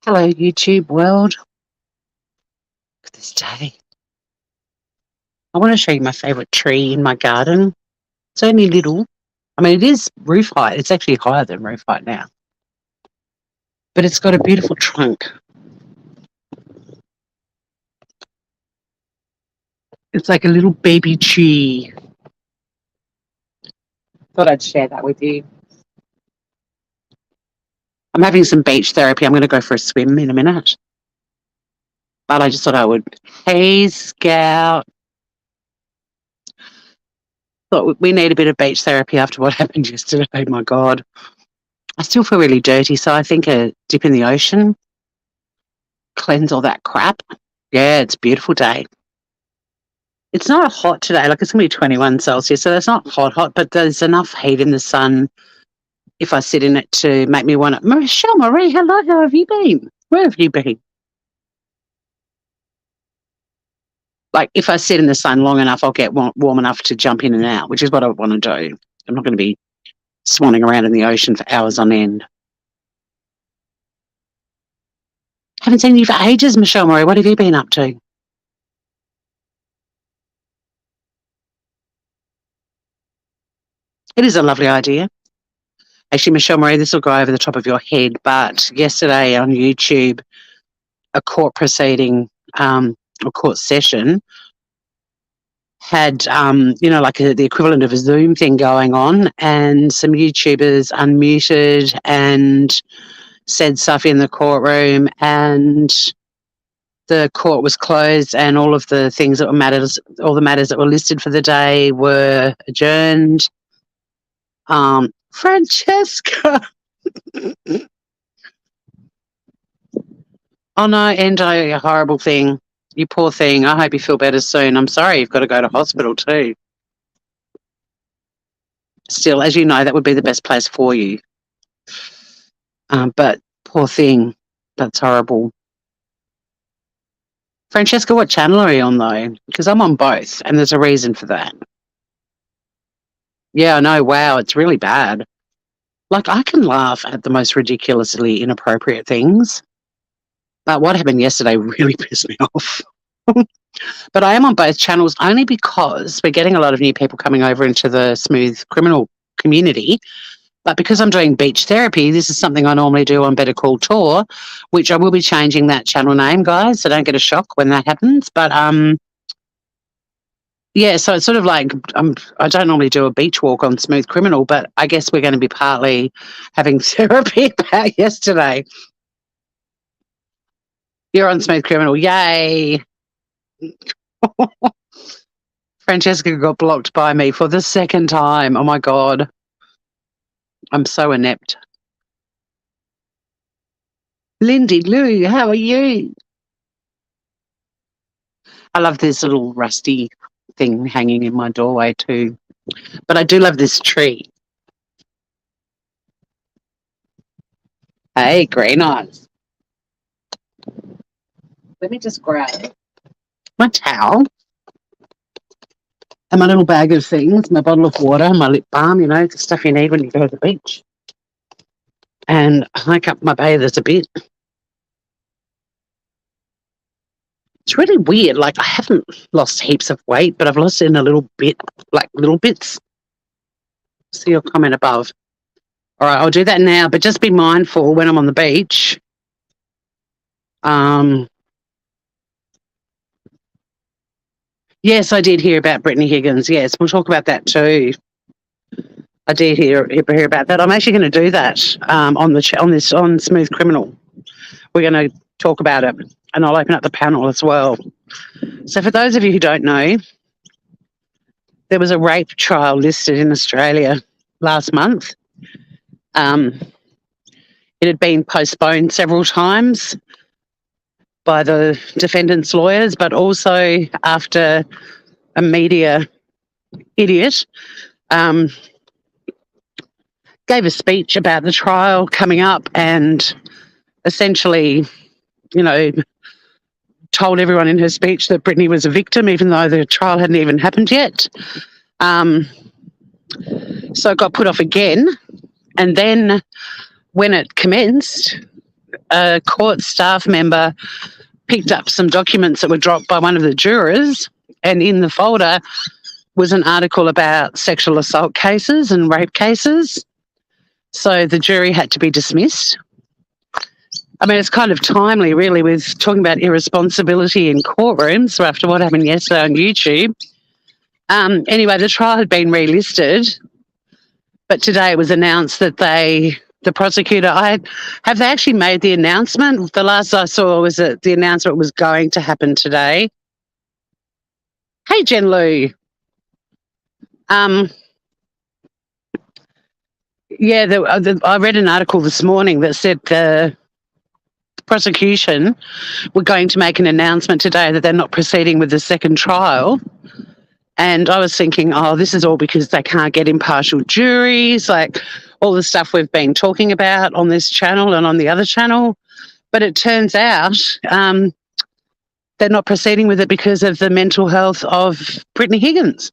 Hello, YouTube world. Look at this day. I want to show you my favourite tree in my garden. It's only little. I mean, it is roof height. It's actually higher than roof height now. But it's got a beautiful trunk. It's like a little baby tree. Thought I'd share that with you. I'm having some beach therapy. I'm going to go for a swim in a minute. But I just thought I would. Hey, Scout. Thought we need a bit of beach therapy after what happened yesterday. Oh, my God. I still feel really dirty, so I think a dip in the ocean, cleanse all that crap. Yeah, it's a beautiful day. It's not hot today. Like, it's going to be 21 Celsius, so that's not hot, but there's enough heat in the sun if I sit in it to make me want to. Michelle Marie, hello, how have you been? Where have you been? Like, if I sit in the sun long enough, I'll get warm enough to jump in and out, which is what I want to do. I'm not going to be swanning around in the ocean for hours on end. Haven't seen you for ages, Michelle Marie. What have you been up to? It is a lovely idea. Actually, Michelle Marie, this will go over the top of your head, but yesterday on YouTube, a court proceeding, or court session, had, like the equivalent of a Zoom thing going on, and some YouTubers unmuted and said stuff in the courtroom, and the court was closed, and all of the things that were matters, all the matters that were listed for the day were adjourned. Francesca. Oh no, Endo, a horrible thing. You poor thing. I hope you feel better soon. I'm sorry you've got to go to hospital too. Still, as you know, that would be the best place for you. But poor thing. That's horrible. Francesca, what channel are you on though? Because I'm on both, and there's a reason for that. Yeah, I know. Wow, it's really bad. Like, I can laugh at the most ridiculously inappropriate things, but what happened yesterday really pissed me off. But I am on both channels only because we're getting a lot of new people coming over into the smooth criminal community. But because I'm doing beach therapy, this is something I normally do on Better Call Tour, which I will be changing that channel name, guys, so don't get a shock when that happens. But yeah, so it's sort of like I don't normally do a beach walk on Smooth Criminal, but I guess we're going to be partly having therapy about yesterday. You're on Smooth Criminal, yay! Francesca got blocked by me for the second time. Oh my God. I'm so inept. Lindy Lou, how are you? I love this little rusty thing hanging in my doorway too. But I do love this tree. Hey, green eyes. Let me just grab my towel and my little bag of things, my bottle of water, my lip balm, the stuff you need when you go to the beach. And hike up my bathers a bit. It's really weird. Like, I haven't lost heaps of weight, but I've lost it in a little bit, like little bits. See your comment above. All right, I'll do that now, but just be mindful when I'm on the beach. Yes, I did hear about Brittany Higgins. Yes, we'll talk about that too. I did hear about that. I'm actually going to do that on Smooth Criminal. We're going to talk about it, and I'll open up the panel as well. So for those of you who don't know, there was a rape trial listed in Australia last month. It had been postponed several times by the defendant's lawyers, but also after a media idiot gave a speech about the trial coming up and essentially, told everyone in her speech that Brittany was a victim, even though the trial hadn't even happened yet. So it got put off again. And then when it commenced, a court staff member picked up some documents that were dropped by one of the jurors, and in the folder was an article about sexual assault cases and rape cases. So the jury had to be dismissed. I mean, it's kind of timely, really, with talking about irresponsibility in courtrooms after what happened yesterday on YouTube. Anyway, the trial had been relisted, but today it was announced that the prosecutor, have they actually made the announcement? The last I saw was that the announcement was going to happen today. Hey, Jen Lou. I read an article this morning that said the prosecution were going to make an announcement today that they're not proceeding with the second trial. And I was thinking, oh, this is all because they can't get impartial juries, like all the stuff we've been talking about on this channel and on the other channel. But it turns out they're not proceeding with it because of the mental health of Brittany Higgins.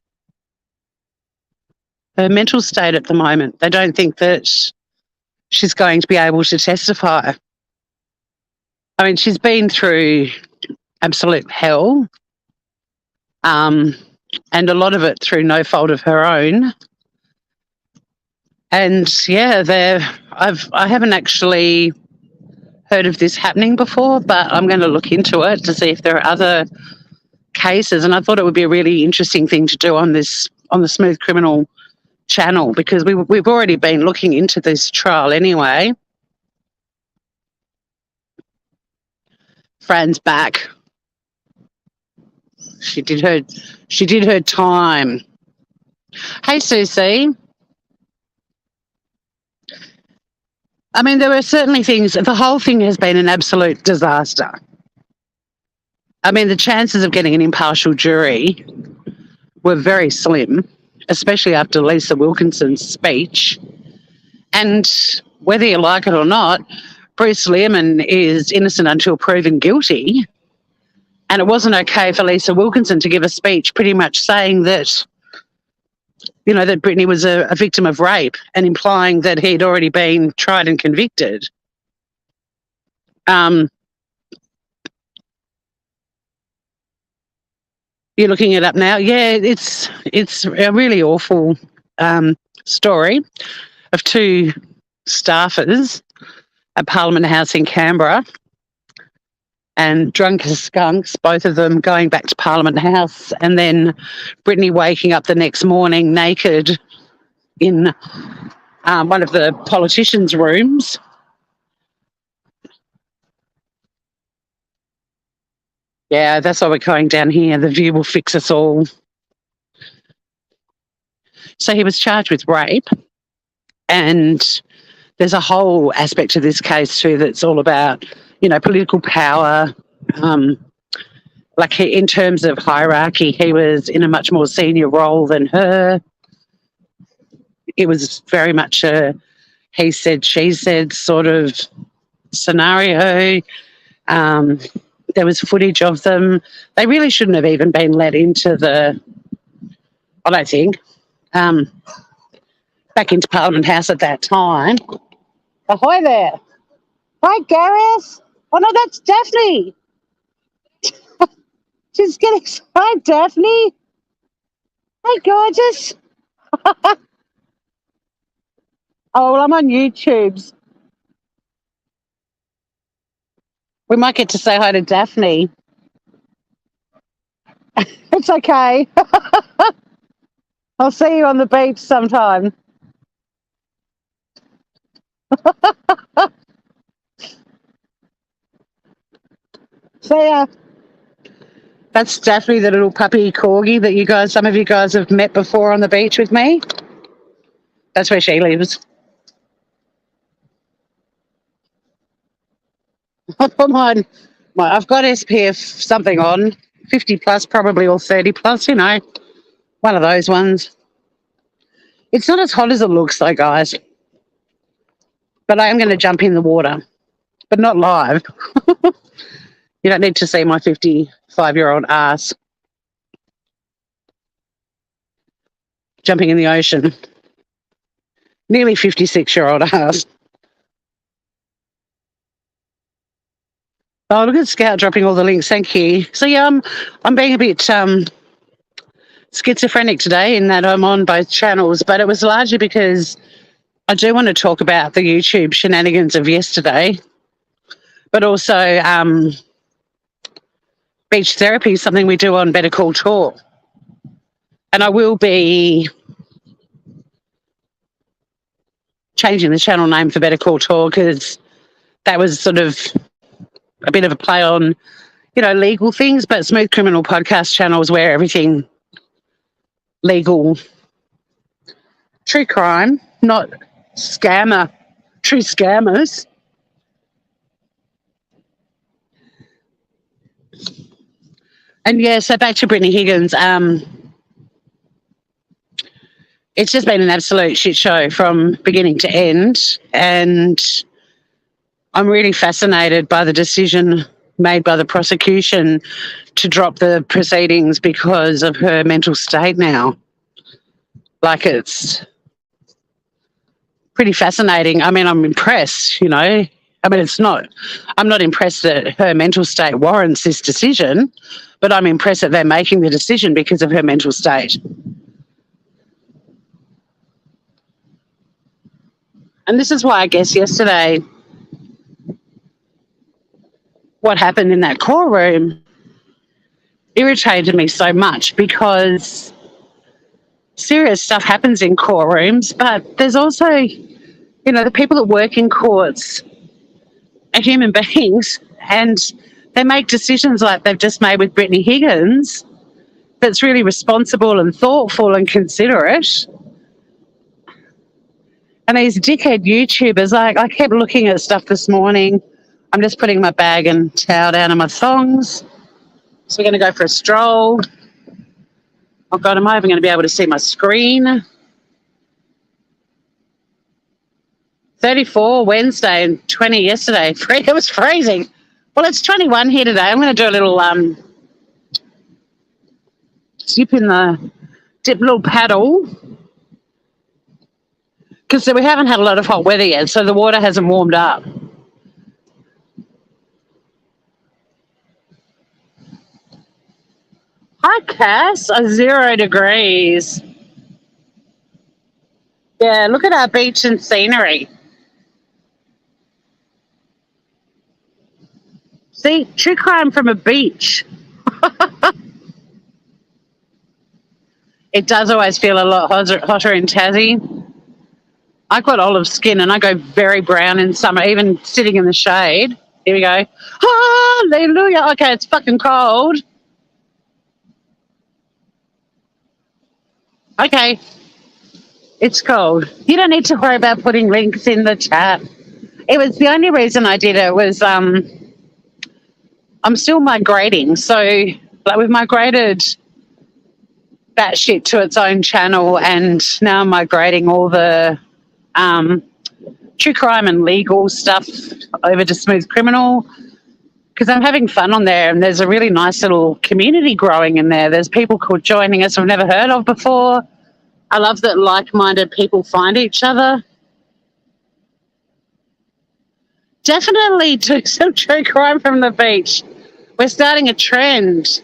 Her mental state at the moment. They don't think that she's going to be able to testify. I mean, she's been through absolute hell, and a lot of it through no fault of her own. And yeah, I haven't actually heard of this happening before, but I'm going to look into it to see if there are other cases. And I thought it would be a really interesting thing to do on the Smooth Criminal channel, because we've already been looking into this trial anyway. Fran's back. She did her time. Hey, Susie. I mean, there were certainly things. The whole thing has been an absolute disaster. I mean, the chances of getting an impartial jury were very slim, especially after Lisa Wilkinson's speech. And whether you like it or not, Bruce Lehrman is innocent until proven guilty. And it wasn't okay for Lisa Wilkinson to give a speech pretty much saying that, you know, that Brittany was a victim of rape and implying that he'd already been tried and convicted. You're looking it up now. Yeah, it's a really awful story of two staffers at Parliament House in Canberra, and drunk as skunks, both of them going back to Parliament House, and then Brittany waking up the next morning naked in one of the politicians' rooms. Yeah, that's why we're going down here. The view will fix us all. So he was charged with rape, and there's a whole aspect to this case too that's all about, you know, political power. Like in terms of hierarchy, he was in a much more senior role than her. It was very much a he said, she said sort of scenario. There was footage of them. They really shouldn't have even been let into I don't think, back into Parliament House at that time. Ahoy there. Hi, Gareth. Oh, no, that's Daphne. She's getting... Hi, Daphne. Hi, gorgeous. Oh, well, I'm on YouTube's. We might get to say hi to Daphne. It's okay. I'll see you on the beach sometime. See ya. That's Daphne, the little puppy corgi that some of you guys have met before on the beach with me. That's where she lives. I've got SPF something on, 50 plus probably, or 30 plus, you know, one of those ones. It's not as hot as it looks though, guys. But I am going to jump in the water, but not live. You don't need to see my 55-year-old ass jumping in the ocean. Nearly 56-year-old ass. Oh, look at Scout dropping all the links. Thank you. So yeah, I'm being a bit schizophrenic today in that I'm on both channels, but it was largely because I do want to talk about the YouTube shenanigans of yesterday, but also speech therapy is something we do on Better Call Talk. And I will be changing the channel name for Better Call Talk because that was sort of a bit of a play on, legal things, but Smooth Criminal Podcast channel is where everything legal, true crime, not scammer, true scammers. And yeah, so back to Brittany Higgins. It's just been an absolute shit show from beginning to end. And I'm really fascinated by the decision made by the prosecution to drop the proceedings because of her mental state now. Like, it's pretty fascinating. I mean, I'm impressed, I'm not impressed that her mental state warrants this decision, but I'm impressed that they're making the decision because of her mental state. And this is why I guess yesterday what happened in that courtroom irritated me so much, because serious stuff happens in courtrooms, but there's also, the people that work in courts are human beings, and they make decisions like they've just made with Brittany Higgins that's really responsible and thoughtful and considerate. And these dickhead YouTubers, I kept looking at stuff this morning. I'm just putting my bag and towel down on my thongs. So we're going to go for a stroll. Oh, God, am I even going to be able to see my screen? 34 Wednesday and 20 yesterday. It was freezing. Well, it's 21 here today. I'm going to do a little dip little paddle, because we haven't had a lot of hot weather yet, so the water hasn't warmed up. Hi, Cass. 0 degrees. Yeah, look at our beach and scenery. See, true crime from a beach. It does always feel a lot hotter in Tassie. I've got olive skin and I go very brown in summer, even sitting in the shade. Here we go. Hallelujah. Okay, it's fucking cold. Okay, it's cold. You don't need to worry about putting links in the chat. It was the only reason I did it was I'm still migrating. So we've migrated that shit to its own channel, and now I'm migrating all the true crime and legal stuff over to Smooth Criminal, because I'm having fun on there, and there's a really nice little community growing in there. There's people joining us I've never heard of before. I love that like-minded people find each other. Definitely do some true crime from the beach. We're starting a trend.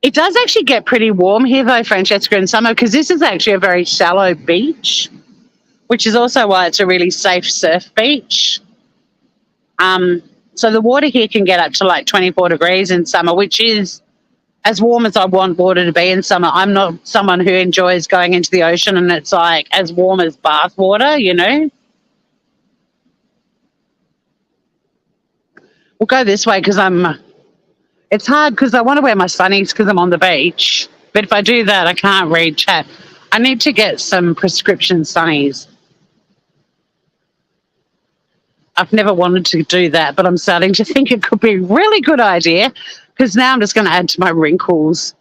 It does actually get pretty warm here, though, Francesca, in summer, because this is actually a very shallow beach, which is also why it's a really safe surf beach. So the water here can get up to like 24 degrees in summer, which is as warm as I want water to be in summer. I'm not someone who enjoys going into the ocean and it's like as warm as bath water, We'll go this way because it's hard because I want to wear my sunnies because I'm on the beach. But if I do that, I can't read chat. I need to get some prescription sunnies. I've never wanted to do that, but I'm starting to think it could be a really good idea, because now I'm just going to add to my wrinkles.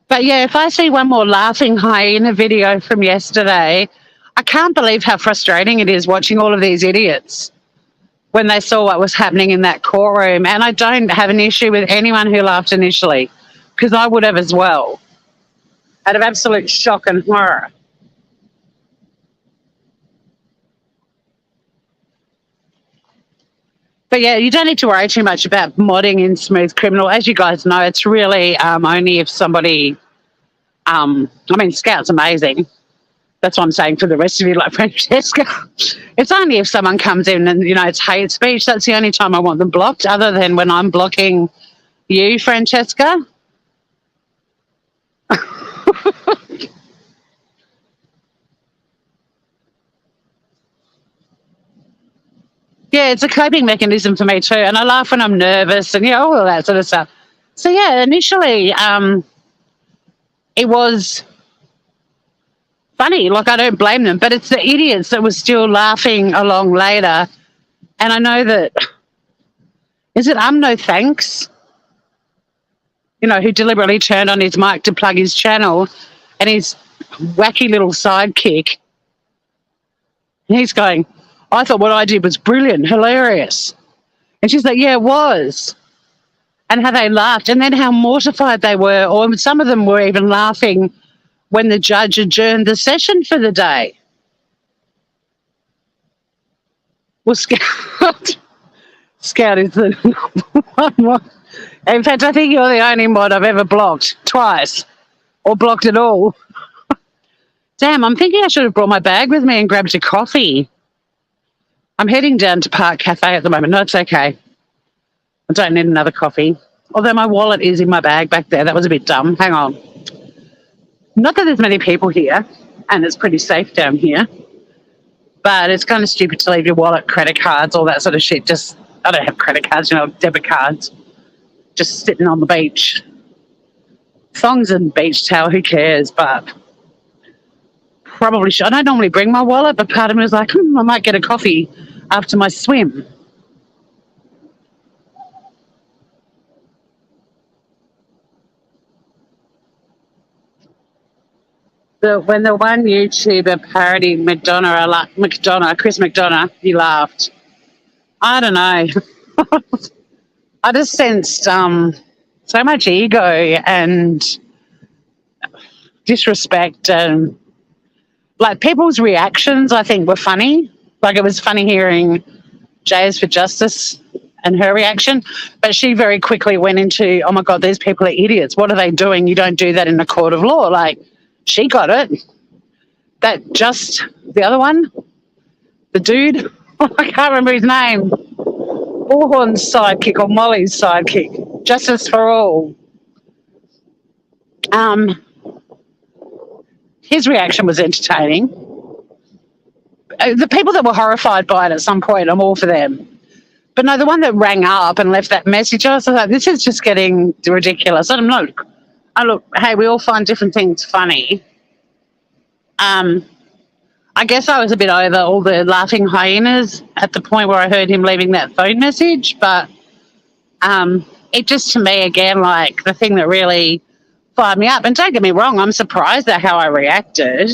But yeah, if I see one more laughing hyena video from yesterday, I can't believe how frustrating it is watching all of these idiots when they saw what was happening in that courtroom. And I don't have an issue with anyone who laughed initially, because I would have as well, out of absolute shock and horror. But yeah, you don't need to worry too much about modding in Smooth Criminal. As you guys know, it's really only if somebody, Scout's amazing. That's what I'm saying for the rest of you, like Francesca. It's only if someone comes in and, it's hate speech. That's the only time I want them blocked, other than when I'm blocking you, Francesca. Yeah, it's a coping mechanism for me too. And I laugh when I'm nervous and, all of that sort of stuff. So, yeah, initially it was funny. Like, I don't blame them. But it's the idiots that were still laughing along later. And I know that, is it No Thanks? Who deliberately turned on his mic to plug his channel, and his wacky little sidekick. He's going, I thought what I did was brilliant, hilarious. And she's like, yeah, it was. And how they laughed, and then how mortified they were, or some of them were even laughing when the judge adjourned the session for the day. Well, Scout is the number one. In fact, I think you're the only mod I've ever blocked twice, or blocked at all. Damn, I'm thinking I should have brought my bag with me and grabbed a coffee. I'm heading down to Park Cafe at the moment. No, it's okay. I don't need another coffee. Although my wallet is in my bag back there. That was a bit dumb. Hang on. Not that there's many people here, and it's pretty safe down here. But it's kind of stupid to leave your wallet, credit cards, all that sort of shit. I don't have credit cards, debit cards. Just sitting on the beach. Thongs and beach towel, who cares? But probably should. I don't normally bring my wallet, but part of me was like, I might get a coffee after my swim. When the one YouTuber parodied Chris McDonough, he laughed. I don't know. I just sensed so much ego and disrespect, and like people's reactions, I think, were funny. Like, it was funny hearing Jay's for Justice and her reaction, but she very quickly went into, oh my God, these people are idiots. What are they doing? You don't do that in a court of law. Like, she got it. The other one, the dude, I can't remember his name. Bullhorn's sidekick, or Molly's sidekick. Justice for all. His reaction was entertaining. The people that were horrified by it at some point, I'm all for them. But no, the one that rang up and left that message, I was like, this is just getting ridiculous. I don't know. Look, hey, we all find different things funny. I guess I was a bit over all the laughing hyenas at the point where I heard him leaving that phone message. But it just, to me, again, like the thing that really fired me up, and don't get me wrong, I'm surprised at how I reacted.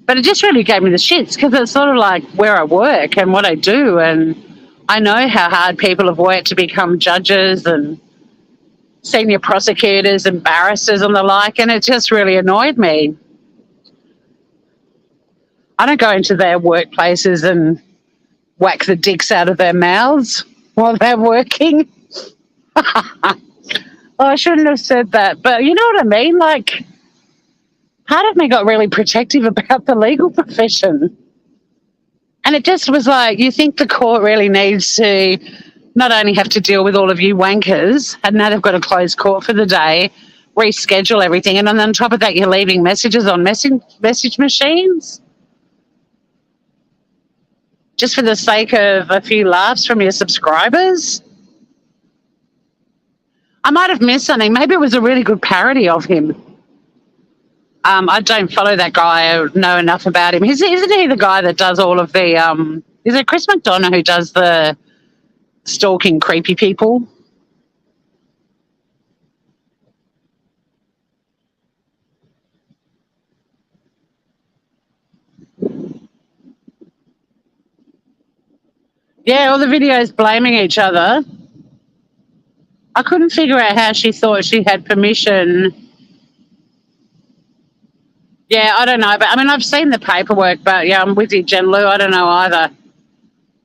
But it just really gave me the shits, because it's sort of like where I work and what I do. And I know how hard people have worked to become judges and senior prosecutors and barristers and the like, and it just really annoyed me. I don't go into their workplaces and whack the dicks out of their mouths while they're working. I shouldn't have said that, but you know what I mean? Like, part of me got really protective about the legal profession. And it just was like, you think the court really needs to not only have to deal with all of you wankers, and now they've got to close court for the day, reschedule everything, and on top of that, you're leaving messages on message machines just for the sake of a few laughs from your subscribers. I might have missed something. Maybe it was a really good parody of him. I don't follow that guy or know enough about him. Isn't he the guy that does all of the... is it Chris McDonough who does the stalking creepy people? Yeah, all the videos blaming each other. I couldn't figure out how she thought she had permission. Yeah, I don't know. But I mean, I've seen the paperwork, but yeah, I'm with you, Jen Lou. I don't know either.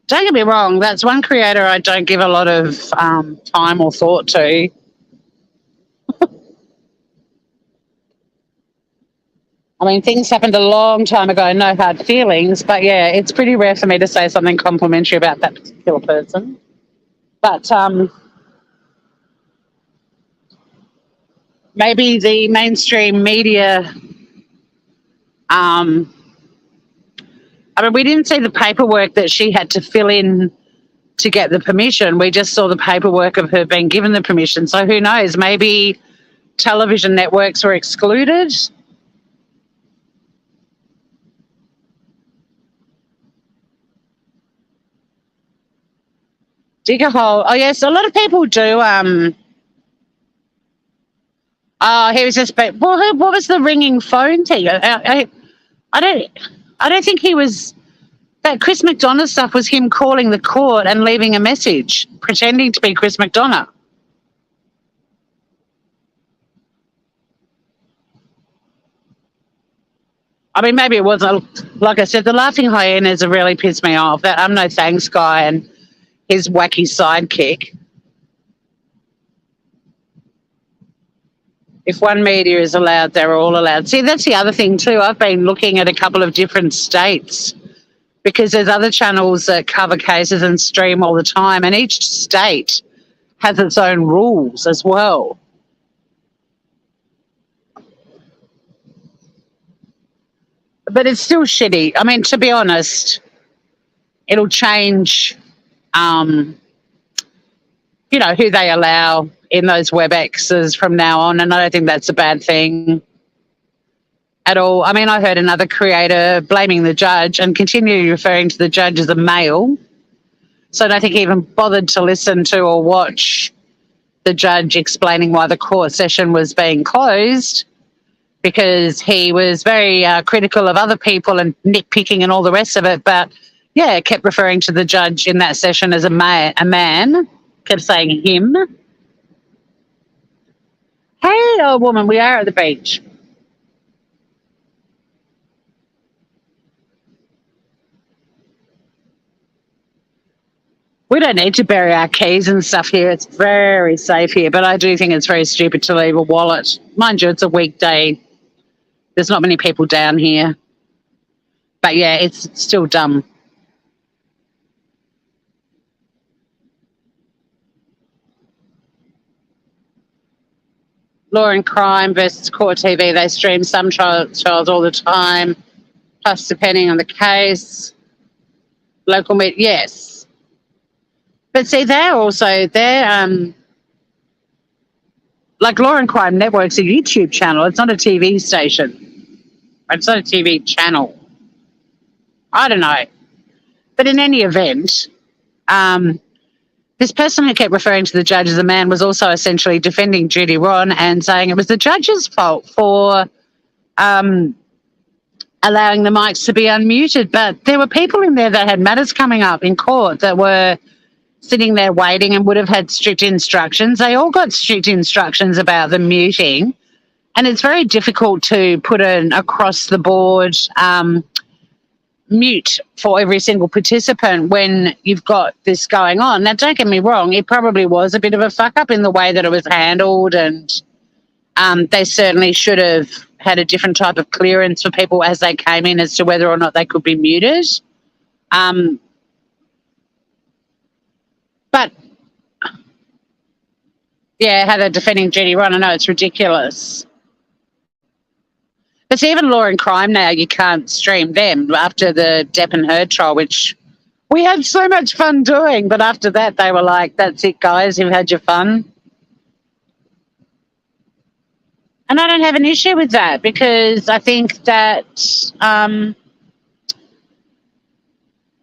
Don't get me wrong, that's one creator I don't give a lot of time or thought to. I mean, things happened a long time ago, no hard feelings, but yeah, it's pretty rare for me to say something complimentary about that particular person. But maybe the mainstream media, I mean, we didn't see the paperwork that she had to fill in to get the permission. We just saw the paperwork of her being given the permission. So who knows? Maybe television networks were excluded. Dig a hole. Oh yes, a lot of people do. Oh, he was just. Well, what was the ringing phone thing? I don't think he was. That Chris McDonough stuff was him calling the court and leaving a message, pretending to be Chris McDonough. I mean, maybe it wasn't. Like I said, the laughing hyenas have really pissed me off. That I'm no thanks guy and his wacky sidekick. If one media is allowed, they're all allowed. See, that's the other thing too. I've been looking at a couple of different states because there's other channels that cover cases and stream all the time, and each state has its own rules as well. But it's still shitty. I mean, to be honest, it'll change, who they allow in those WebExes from now on, and I don't think that's a bad thing at all. I mean, I heard another creator blaming the judge and continually referring to the judge as a male. So I don't think he even bothered to listen to or watch the judge explaining why the court session was being closed, because he was very critical of other people and nitpicking and all the rest of it. But, yeah, kept referring to the judge in that session as a man, kept saying him. Hey, old woman, we are at the beach. We don't need to bury our keys and stuff here. It's very safe here, but I do think it's very stupid to leave a wallet. Mind you, it's a weekday. There's not many people down here. But, yeah, it's still dumb. Law and Crime versus Court TV. They stream some trials all the time, plus depending on the case. Local media, yes. But see, they're like Law and Crime Network's a YouTube channel. It's not a TV station. It's not a TV channel. I don't know. But in any event, this person who kept referring to the judge as a man was also essentially defending Judy Ron and saying it was the judge's fault for allowing the mics to be unmuted. But there were people in there that had matters coming up in court that were sitting there waiting and would have had strict instructions. They all got strict instructions about the muting. And it's very difficult to put an across-the-board mute for every single participant when you've got this going on. Now, don't get me wrong, it probably was a bit of a fuck-up in the way that it was handled, and they certainly should have had a different type of clearance for people as they came in as to whether or not they could be muted. But, yeah, how they're defending Judy Ron, I know it's ridiculous. But even Law and Crime now, you can't stream them after the Depp and Heard trial, which we had so much fun doing. But after that, they were like, that's it, guys, you've had your fun. And I don't have an issue with that, because I think that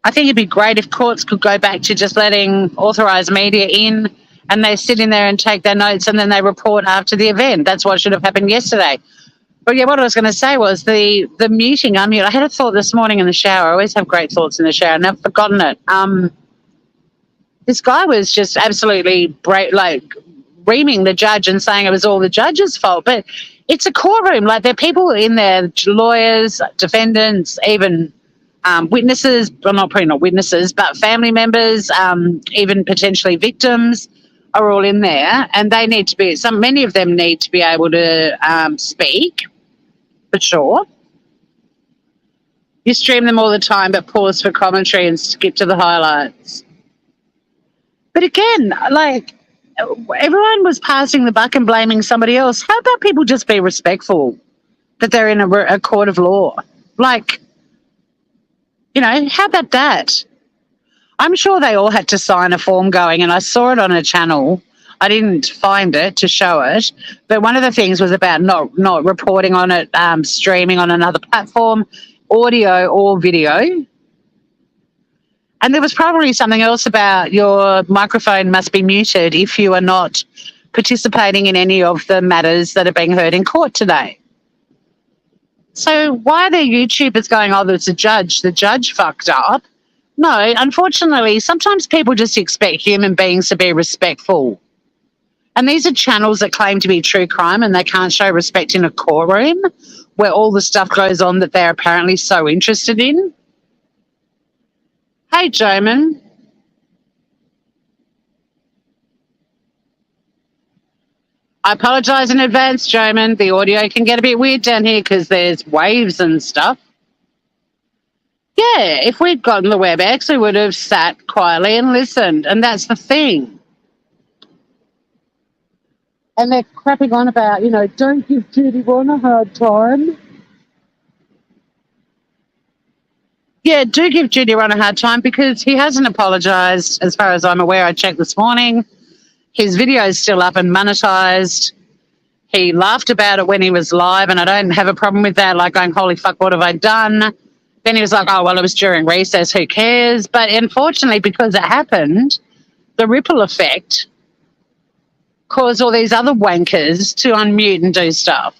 I think it'd be great if courts could go back to just letting authorised media in and they sit in there and take their notes and then they report after the event. That's what should have happened yesterday. But, yeah, what I was going to say was the muting, unmute. I had a thought this morning in the shower. I always have great thoughts in the shower, and I've forgotten it. This guy was just absolutely reaming the judge and saying it was all the judge's fault. But it's a courtroom. Like, there are people in there, lawyers, defendants, even witnesses, well, probably not witnesses, but family members, even potentially victims are all in there, and they need to be, many of them need to be able to speak, for sure. You stream them all the time, but pause for commentary and skip to the highlights. But again, like, everyone was passing the buck and blaming somebody else. How about people just be respectful that they're in a court of law? Like, you know, how about that? I'm sure they all had to sign a form going, and I saw it on a channel. I didn't find it to show it, but one of the things was about not reporting on it, streaming on another platform, audio or video. And there was probably something else about your microphone must be muted if you are not participating in any of the matters that are being heard in court today. So why are there YouTubers going, oh, there's a judge, the judge fucked up? No, unfortunately, sometimes people just expect human beings to be respectful. And these are channels that claim to be true crime, and they can't show respect in a courtroom where all the stuff goes on that they're apparently so interested in. Hey, Joman. I apologise in advance, Joman. The audio can get a bit weird down here because there's waves and stuff. Yeah, if we'd gotten the WebEx, we would have sat quietly and listened, and that's the thing. And they're crapping on about, you know, don't give Judy Ron a hard time. Yeah, do give Judy Ron a hard time because he hasn't apologised, as far as I'm aware. I checked this morning. His video is still up and monetised. He laughed about it when he was live, and I don't have a problem with that, like going, holy fuck, what have I done? Then he was like, oh, well, it was during recess, who cares? But unfortunately, because it happened, the ripple effect caused all these other wankers to unmute and do stuff.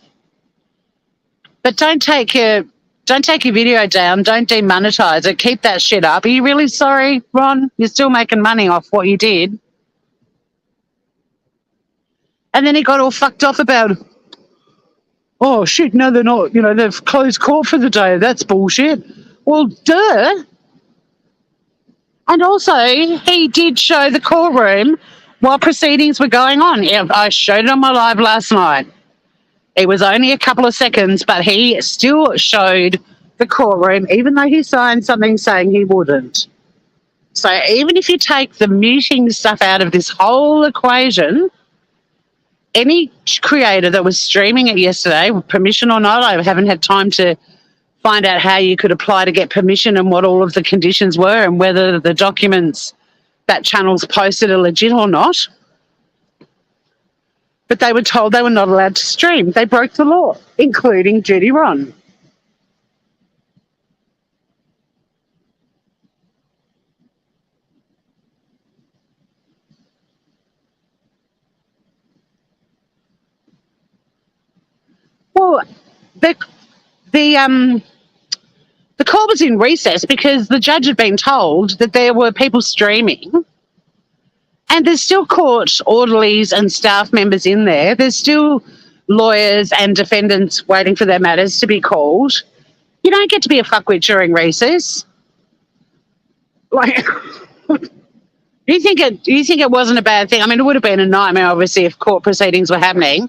But don't take your video down. Don't demonetize it. Keep that shit up. Are you really sorry, Ron? You're still making money off what you did. And then he got all fucked off about, oh, shit, no, they're not. You know, they've closed court for the day. That's bullshit. Well, duh. And also, he did show the courtroom while proceedings were going on. Yeah, I showed it on my live last night. It was only a couple of seconds, but he still showed the courtroom, even though he signed something saying he wouldn't. So even if you take the muting stuff out of this whole equation, any creator that was streaming it yesterday, permission or not, I haven't had time to find out how you could apply to get permission and what all of the conditions were and whether the documents that channel's posted are legit or not. But they were told they were not allowed to stream. They broke the law, including Judy Ron. Well, the court was in recess because the judge had been told that there were people streaming, and there's still court orderlies and staff members in there. There's still lawyers and defendants waiting for their matters to be called. You don't get to be a fuckwit during recess. Like, you think it wasn't a bad thing? I mean, it would have been a nightmare, obviously, if court proceedings were happening.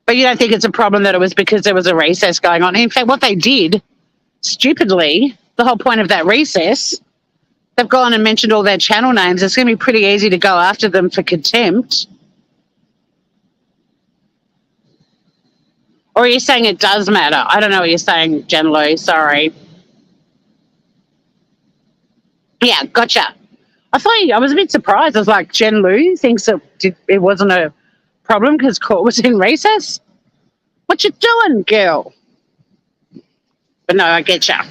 But you don't think it's a problem that it was because there was a recess going on. In fact, what they did, stupidly, the whole point of that recess, they've gone and mentioned all their channel names. It's going to be pretty easy to go after them for contempt. Or are you saying it does matter? I don't know what you're saying, Jen Lou. Sorry. Yeah, gotcha. I was a bit surprised. I was like, Jen Lou thinks it wasn't a problem because court was in recess? What you doing, girl? But no, I get ya.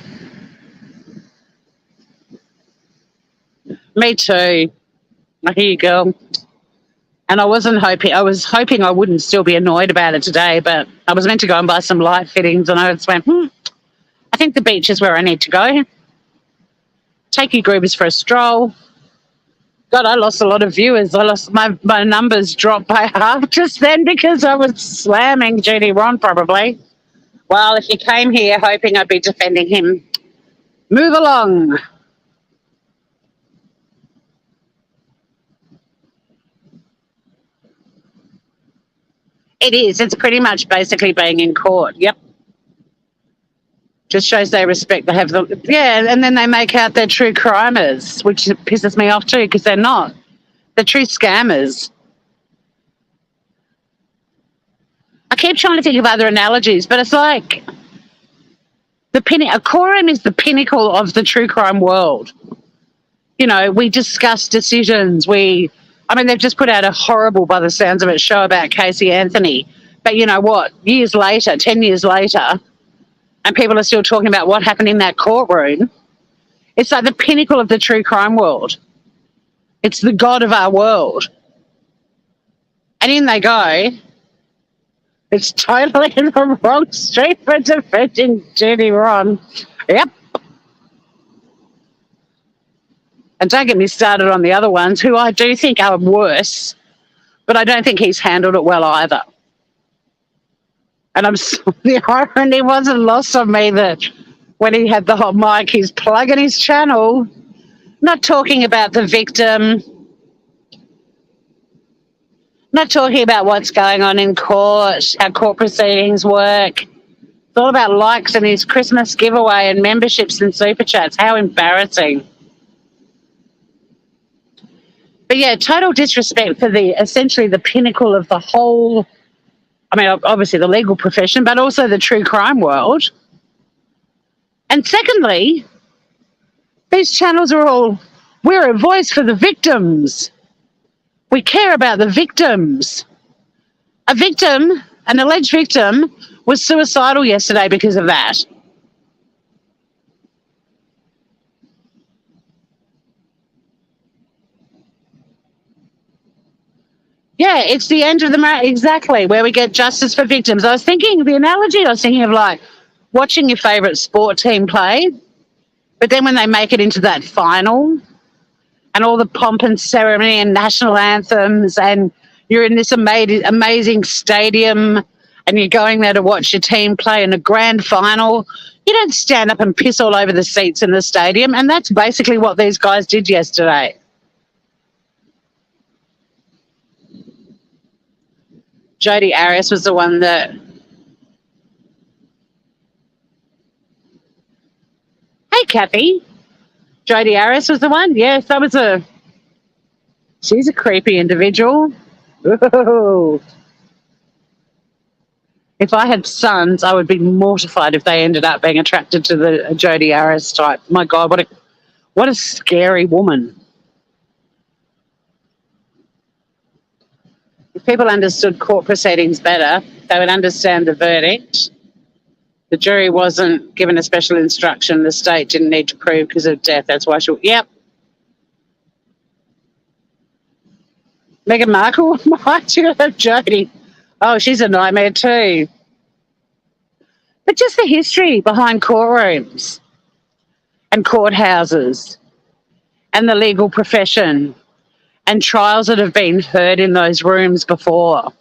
Me too. I hear you, girl. And I was hoping I wouldn't still be annoyed about it today, but I was meant to go and buy some light fittings, and I just went, I think the beach is where I need to go. Take you groovers for a stroll. God, I lost a lot of viewers. I lost my numbers dropped by half just then because I was slamming Judy Ron probably. Well, if you came here hoping I'd be defending him, Move along. It is. It's pretty much basically being in court. Yep. Just shows they respect. They have the and then they make out they're true crimers, which pisses me off too because they're not. They're true scammers. I keep trying to think of other analogies, but it's like a courtroom is the pinnacle of the true crime world. You know, we discuss decisions. They've just put out a horrible, by the sounds of it, show about Casey Anthony. But you know what? 10 years later, and people are still talking about what happened in that courtroom. It's like the pinnacle of the true crime world. It's the god of our world. And in they go. It's totally in the wrong street for defending Judy Ron. Yep. And don't get me started on the other ones, who I do think are worse, but I don't think he's handled it well either. And the irony wasn't lost on me that when he had the hot mic, he's plugging his channel, not talking about the victim, not talking about what's going on in court, how court proceedings work. It's all about likes and his Christmas giveaway and memberships and super chats. How embarrassing. But yeah, total disrespect for essentially the pinnacle of the whole, obviously the legal profession, but also the true crime world. And secondly, these channels are all, we're a voice for the victims. We care about the victims. An alleged victim, was suicidal yesterday because of that. Yeah, it's the end of the exactly, where we get justice for victims. The analogy I was thinking of, like watching your favourite sport team play, but then when they make it into that final and all the pomp and ceremony and national anthems and you're in this amazing stadium and you're going there to watch your team play in a grand final, you don't stand up and piss all over the seats in the stadium, and that's basically what these guys did yesterday. Jodi Arias was the one that... Hey, Kathy. Jodi Arias was the one? Yes, that was she's a creepy individual. Ooh. If I had sons, I would be mortified if they ended up being attracted to the Jodi Arias type. My God, what a scary woman. If people understood court proceedings better, they would understand the verdict. The jury wasn't given a special instruction. The state didn't need to prove because of death. That's why yep. Meghan Markle? Why'd you have Jodie? Oh, she's a nightmare too. But just the history behind courtrooms and courthouses and the legal profession and trials that have been heard in those rooms before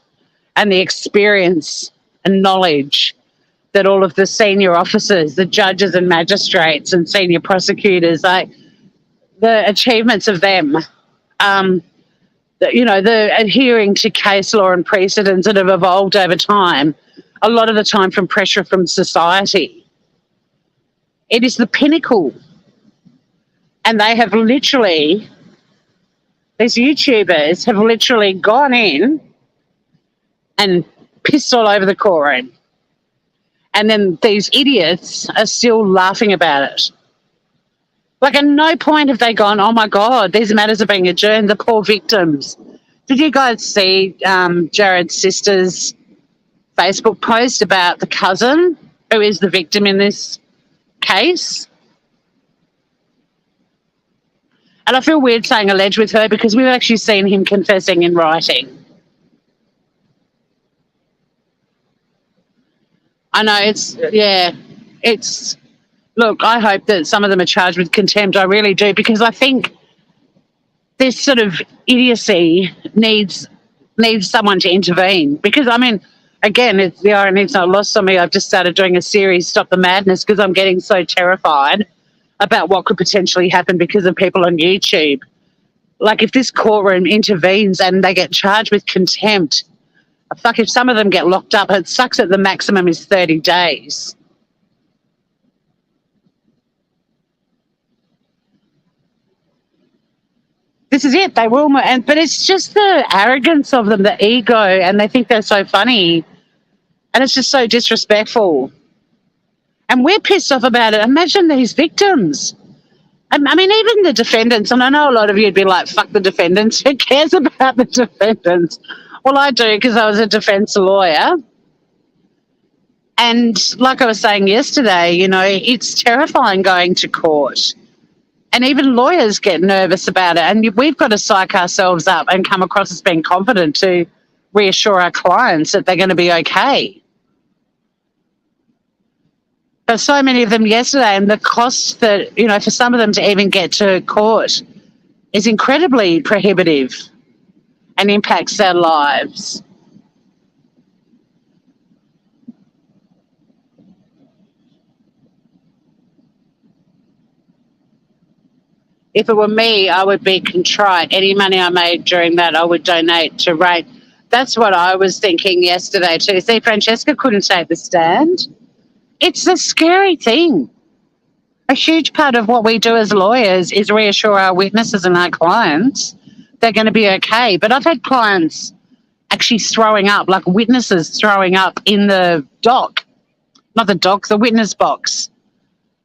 and the experience and knowledge that all of the senior officers, the judges and magistrates and senior prosecutors, like the achievements of them, the adhering to case law and precedents that have evolved over time, a lot of the time from pressure from society. It is the pinnacle. And they have literally, these YouTubers have literally gone in and pissed all over the courtroom. And then these idiots are still laughing about it. Like, at no point have they gone, oh, my God, these matters are being adjourned, the poor victims. Did you guys see Jared's sister's Facebook post about the cousin who is the victim in this case? And I feel weird saying alleged with her because we've actually seen him confessing in writing. I know look, I hope that some of them are charged with contempt. I really do, because I think this sort of idiocy needs someone to intervene. Because, again, the irony is not lost on me. I've just started doing a series, Stop the Madness, because I'm getting so terrified about what could potentially happen because of people on YouTube. Like if this courtroom intervenes and they get charged with contempt, fuck, if some of them get locked up, it sucks that the maximum is 30 days. This is it. They will, but it's just the arrogance of them, the ego, and they think they're so funny, and it's just so disrespectful. And we're pissed off about it. Imagine these victims. I mean, even the defendants, and I know a lot of you would be like, fuck the defendants. Who cares about the defendants? Well, I do, because I was a defence lawyer. And like I was saying yesterday, you know, it's terrifying going to court. And even lawyers get nervous about it. And we've got to psych ourselves up and come across as being confident to reassure our clients that they're going to be okay. There's so many of them yesterday, and the cost that, you know, for some of them to even get to court is incredibly prohibitive and impacts their lives. If it were me, I would be contrite. Any money I made during that, I would donate to rape. That's what I was thinking yesterday too. See, Francesca couldn't take the stand. It's a scary thing. A huge part of what we do as lawyers is reassure our witnesses and our clients they're going to be okay. But I've had clients actually throwing up, like witnesses throwing up in the dock, not the dock, the witness box,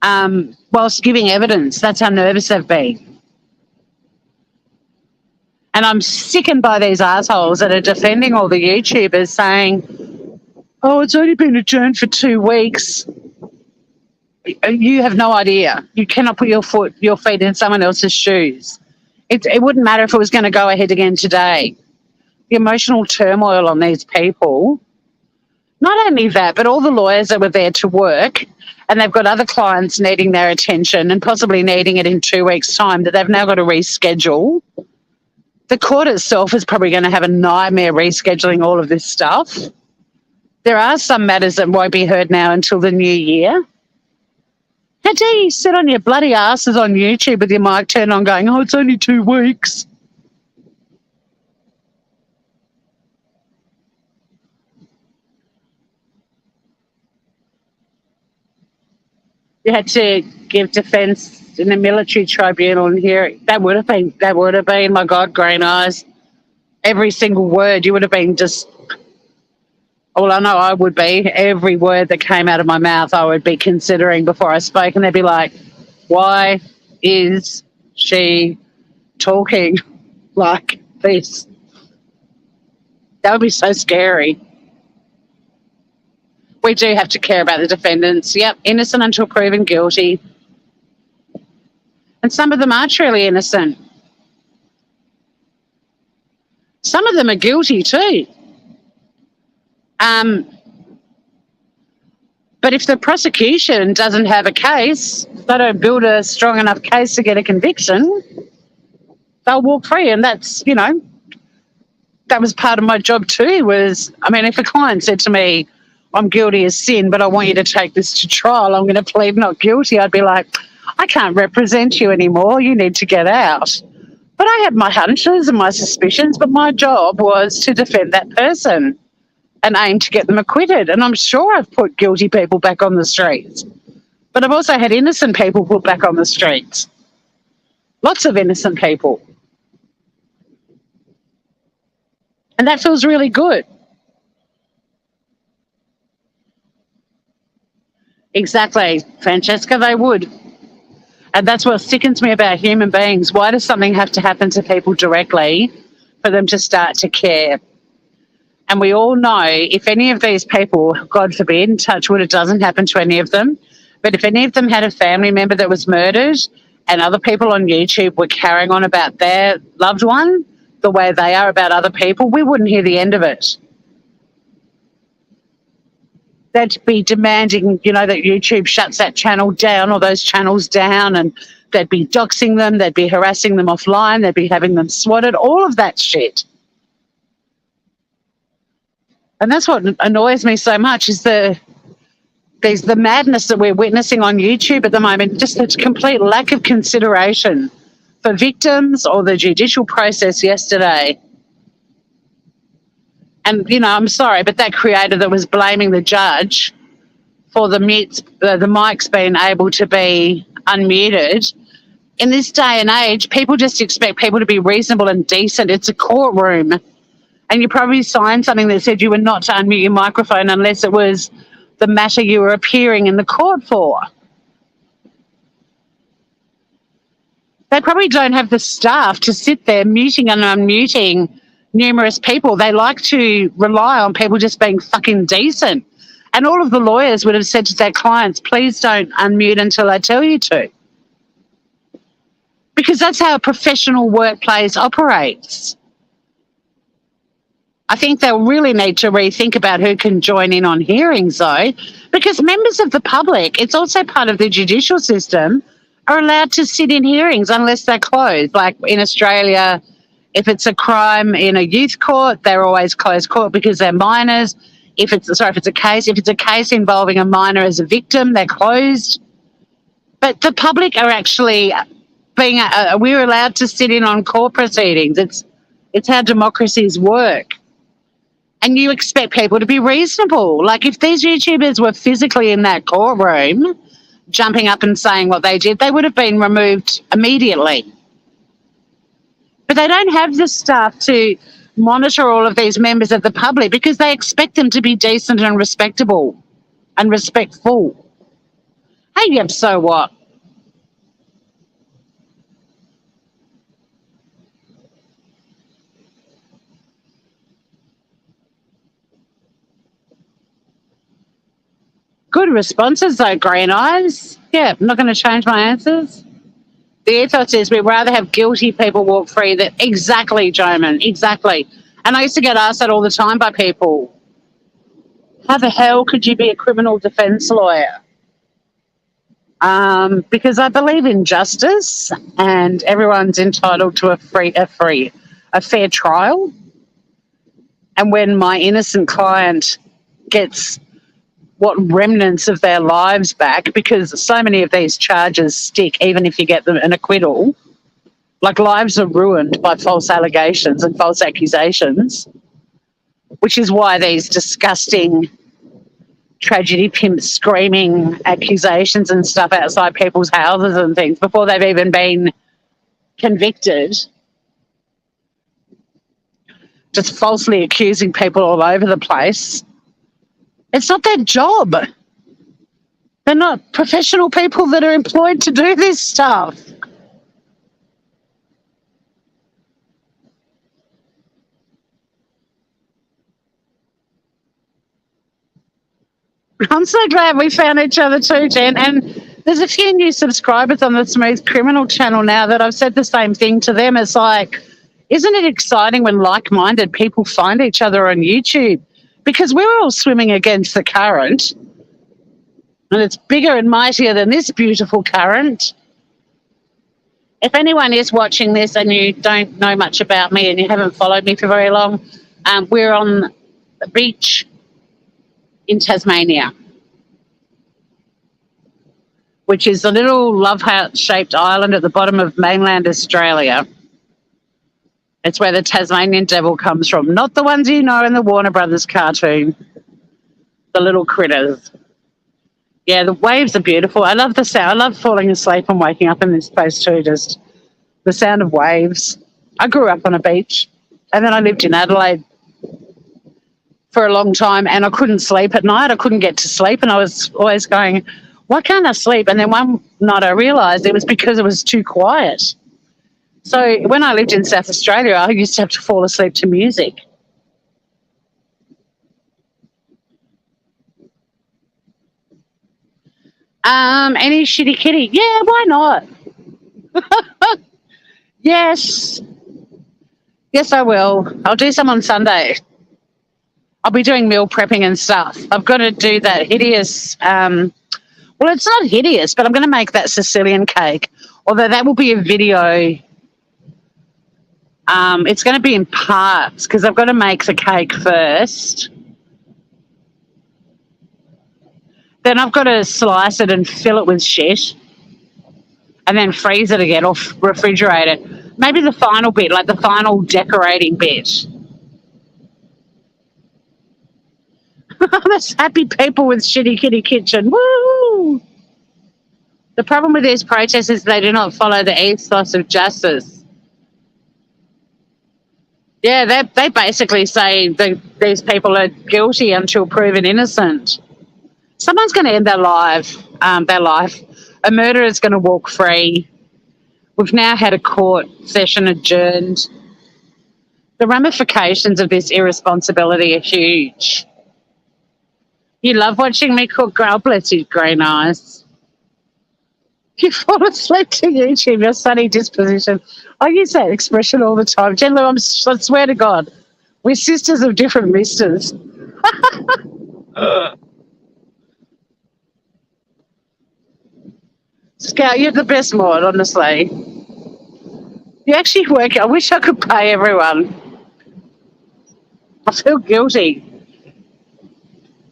whilst giving evidence. That's how nervous they've been. And I'm sickened by these assholes that are defending all the YouTubers saying, oh, it's only been adjourned for 2 weeks. You have no idea. You cannot put your feet in someone else's shoes. It wouldn't matter if it was going to go ahead again today. The emotional turmoil on these people. Not only that, but all the lawyers that were there to work, and they've got other clients needing their attention and possibly needing it in 2 weeks' time that they've now got to reschedule. The court itself is probably going to have a nightmare rescheduling all of this stuff. There are some matters that won't be heard now until the new year. How dare you sit on your bloody asses on YouTube with your mic turned on going, oh, it's only 2 weeks. You had to give defence in a military tribunal and hear it. That would have been, my God, green eyes. Every single word, you would have been just, well, I know I would be. Every word that came out of my mouth, I would be considering before I spoke, and they'd be like, why is she talking like this? That would be so scary. We do have to care about the defendants. Yep, innocent until proven guilty. And some of them are truly innocent. Some of them are guilty too. But if the prosecution doesn't have a case, they don't build a strong enough case to get a conviction, they'll walk free. And that's, you know, that was part of my job too was, I mean, if a client said to me, I'm guilty as sin, but I want you to take this to trial, I'm going to plead not guilty, I'd be like, I can't represent you anymore. You need to get out. But I had my hunches and my suspicions, but my job was to defend that person and aim to get them acquitted. And I'm sure I've put guilty people back on the streets. But I've also had innocent people put back on the streets. Lots of innocent people. And that feels really good. Exactly, Francesca, they would. And that's what sickens me about human beings. Why does something have to happen to people directly for them to start to care? And we all know if any of these people, God forbid, touch wood, it doesn't happen to any of them, but if any of them had a family member that was murdered and other people on YouTube were carrying on about their loved one the way they are about other people, we wouldn't hear the end of it. They'd be demanding, you know, that YouTube shuts that channel down or those channels down, and they'd be doxing them, they'd be harassing them offline, they'd be having them swatted, all of that shit. And that's what annoys me so much is they're There's the madness that we're witnessing on YouTube at the moment, just a complete lack of consideration for victims or the judicial process yesterday. And, you know, I'm sorry, but that creator that was blaming the judge for the mics being able to be unmuted, in this day and age, people just expect people to be reasonable and decent. It's a courtroom. And you probably signed something that said you were not to unmute your microphone unless it was the matter you were appearing in the court for. They probably don't have the staff to sit there muting and unmuting numerous people. They like to rely on people just being fucking decent. And all of the lawyers would have said to their clients, please don't unmute until I tell you to. Because that's how a professional workplace operates. I think they'll really need to rethink about who can join in on hearings, though, because members of the public, it's also part of the judicial system, are allowed to sit in hearings unless they're closed. Like in Australia, if it's a crime in a youth court, they're always closed court because they're minors. If it's a case involving a minor as a victim, they're closed. But the public are actually we're allowed to sit in on court proceedings. It's how democracies work. And you expect people to be reasonable. Like if these YouTubers were physically in that courtroom, jumping up and saying what they did, they would have been removed immediately. But they don't have the staff to monitor all of these members of the public because they expect them to be decent and respectable and respectful. Hey, yep, so what? Good responses, though, Green Eyes. Yeah, I'm not going to change my answers. The ethos is we'd rather have guilty people walk free than... Exactly, Joman, exactly. And I used to get asked that all the time by people. How the hell could you be a criminal defence lawyer? Because I believe in justice and everyone's entitled to a fair trial. And when my innocent client gets what remnants of their lives back, because so many of these charges stick even if you get them an acquittal, like lives are ruined by false allegations and false accusations, which is why these disgusting tragedy pimps screaming accusations and stuff outside people's houses and things before they've even been convicted, just falsely accusing people all over the place. It's not their job. They're not professional people that are employed to do this stuff. I'm so glad we found each other too, Jen. And there's a few new subscribers on the Smooth Criminal channel now that I've said the same thing to them. It's like, isn't it exciting when like-minded people find each other on YouTube? Because we're all swimming against the current, and it's bigger and mightier than this beautiful current. If anyone is watching this and you don't know much about me and you haven't followed me for very long, we're on the beach in Tasmania, which is a little love heart-shaped island at the bottom of mainland Australia. It's where the Tasmanian devil comes from, not the ones you know in the Warner Brothers cartoon, the little critters. Yeah, the waves are beautiful. I love the sound. I love falling asleep and waking up in this place too, just the sound of waves. I grew up on a beach, and then I lived in Adelaide for a long time, and I couldn't sleep at night. I couldn't get to sleep, and I was always going, why can't I sleep? And then one night I realised it was because it was too quiet. So when I lived in South Australia, I used to have to fall asleep to music. Any shitty kitty? Yeah, why not? Yes. Yes, I will. I'll do some on Sunday. I'll be doing meal prepping and stuff. I've got to do that hideous, well, it's not hideous, but I'm going to make that Sicilian cake, although that will be a video. It's going to be in parts because I've got to make the cake first. Then I've got to slice it and fill it with shit and then freeze it again or refrigerate it. Maybe the final bit, like the final decorating bit. There's happy people with shitty kitty kitchen. Woo! The problem with these protests is they do not follow the ethos of justice. Yeah, they basically say these people are guilty until proven innocent. Someone's going to end their life. A murderer is going to walk free. We've now had a court session adjourned. The ramifications of this irresponsibility are huge. You love watching me cook. God bless you, green eyes. You fall asleep to YouTube, your sunny disposition. I use that expression all the time. Generally, I swear to God, we're sisters of different misters. Scout, you're the best mod, honestly. You actually work. I wish I could pay everyone. I feel guilty.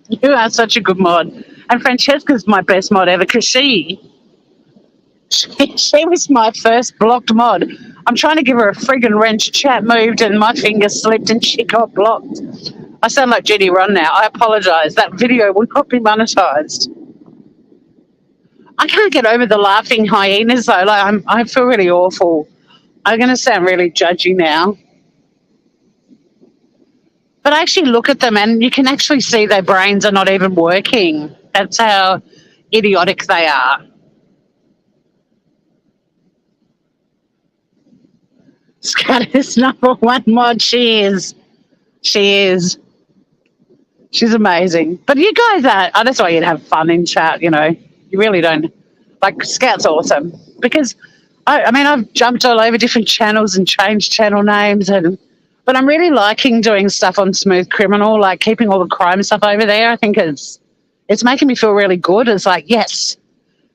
You are such a good mod. And Francesca's my best mod ever because she was my first blocked mod. I'm trying to give her a friggin' wrench. Chat moved and my finger slipped and she got blocked. I sound like Judy Ron now. I apologise. That video will not be monetised. I can't get over the laughing hyenas though. Like I feel really awful. I'm going to sound really judgy now. But I actually look at them and you can actually see their brains are not even working. That's how idiotic they are. Scat is number one mod. She is. She's amazing. But you guys I just want you to have fun in chat, you know. You really don't. Like, Scout's awesome. Because, I mean, I've jumped all over different channels and changed channel names. But I'm really liking doing stuff on Smooth Criminal, like keeping all the crime stuff over there. I think it's making me feel really good. It's like, yes.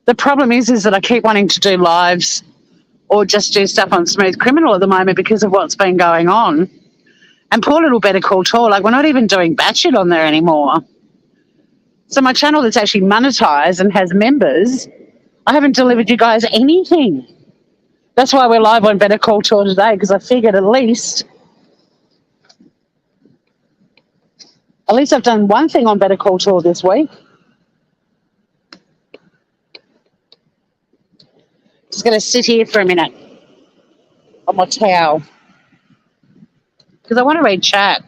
The problem is that I keep wanting to do lives or just do stuff on Smooth Criminal at the moment because of what's been going on. And poor little Better Call Saul, like we're not even doing batshit on there anymore. So my channel that's actually monetized and has members, I haven't delivered you guys anything. That's why we're live on Better Call Saul today, because I figured at least I've done one thing on Better Call Saul this week. Just going to sit here for a minute on my towel because I want to read chat.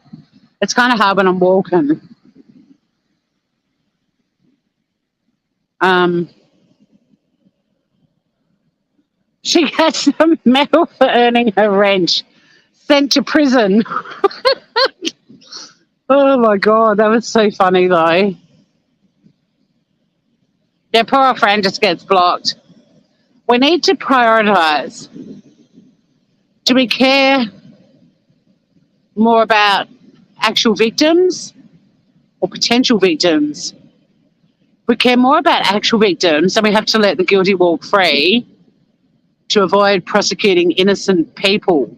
It's kind of hard when I'm walking. She got some medal for earning her rent. Sent to prison. Oh, my God. That was so funny, though. Yeah, poor old friend just gets blocked. We need to prioritise. Do we care more about actual victims or potential victims? If we care more about actual victims, then we have to let the guilty walk free to avoid prosecuting innocent people.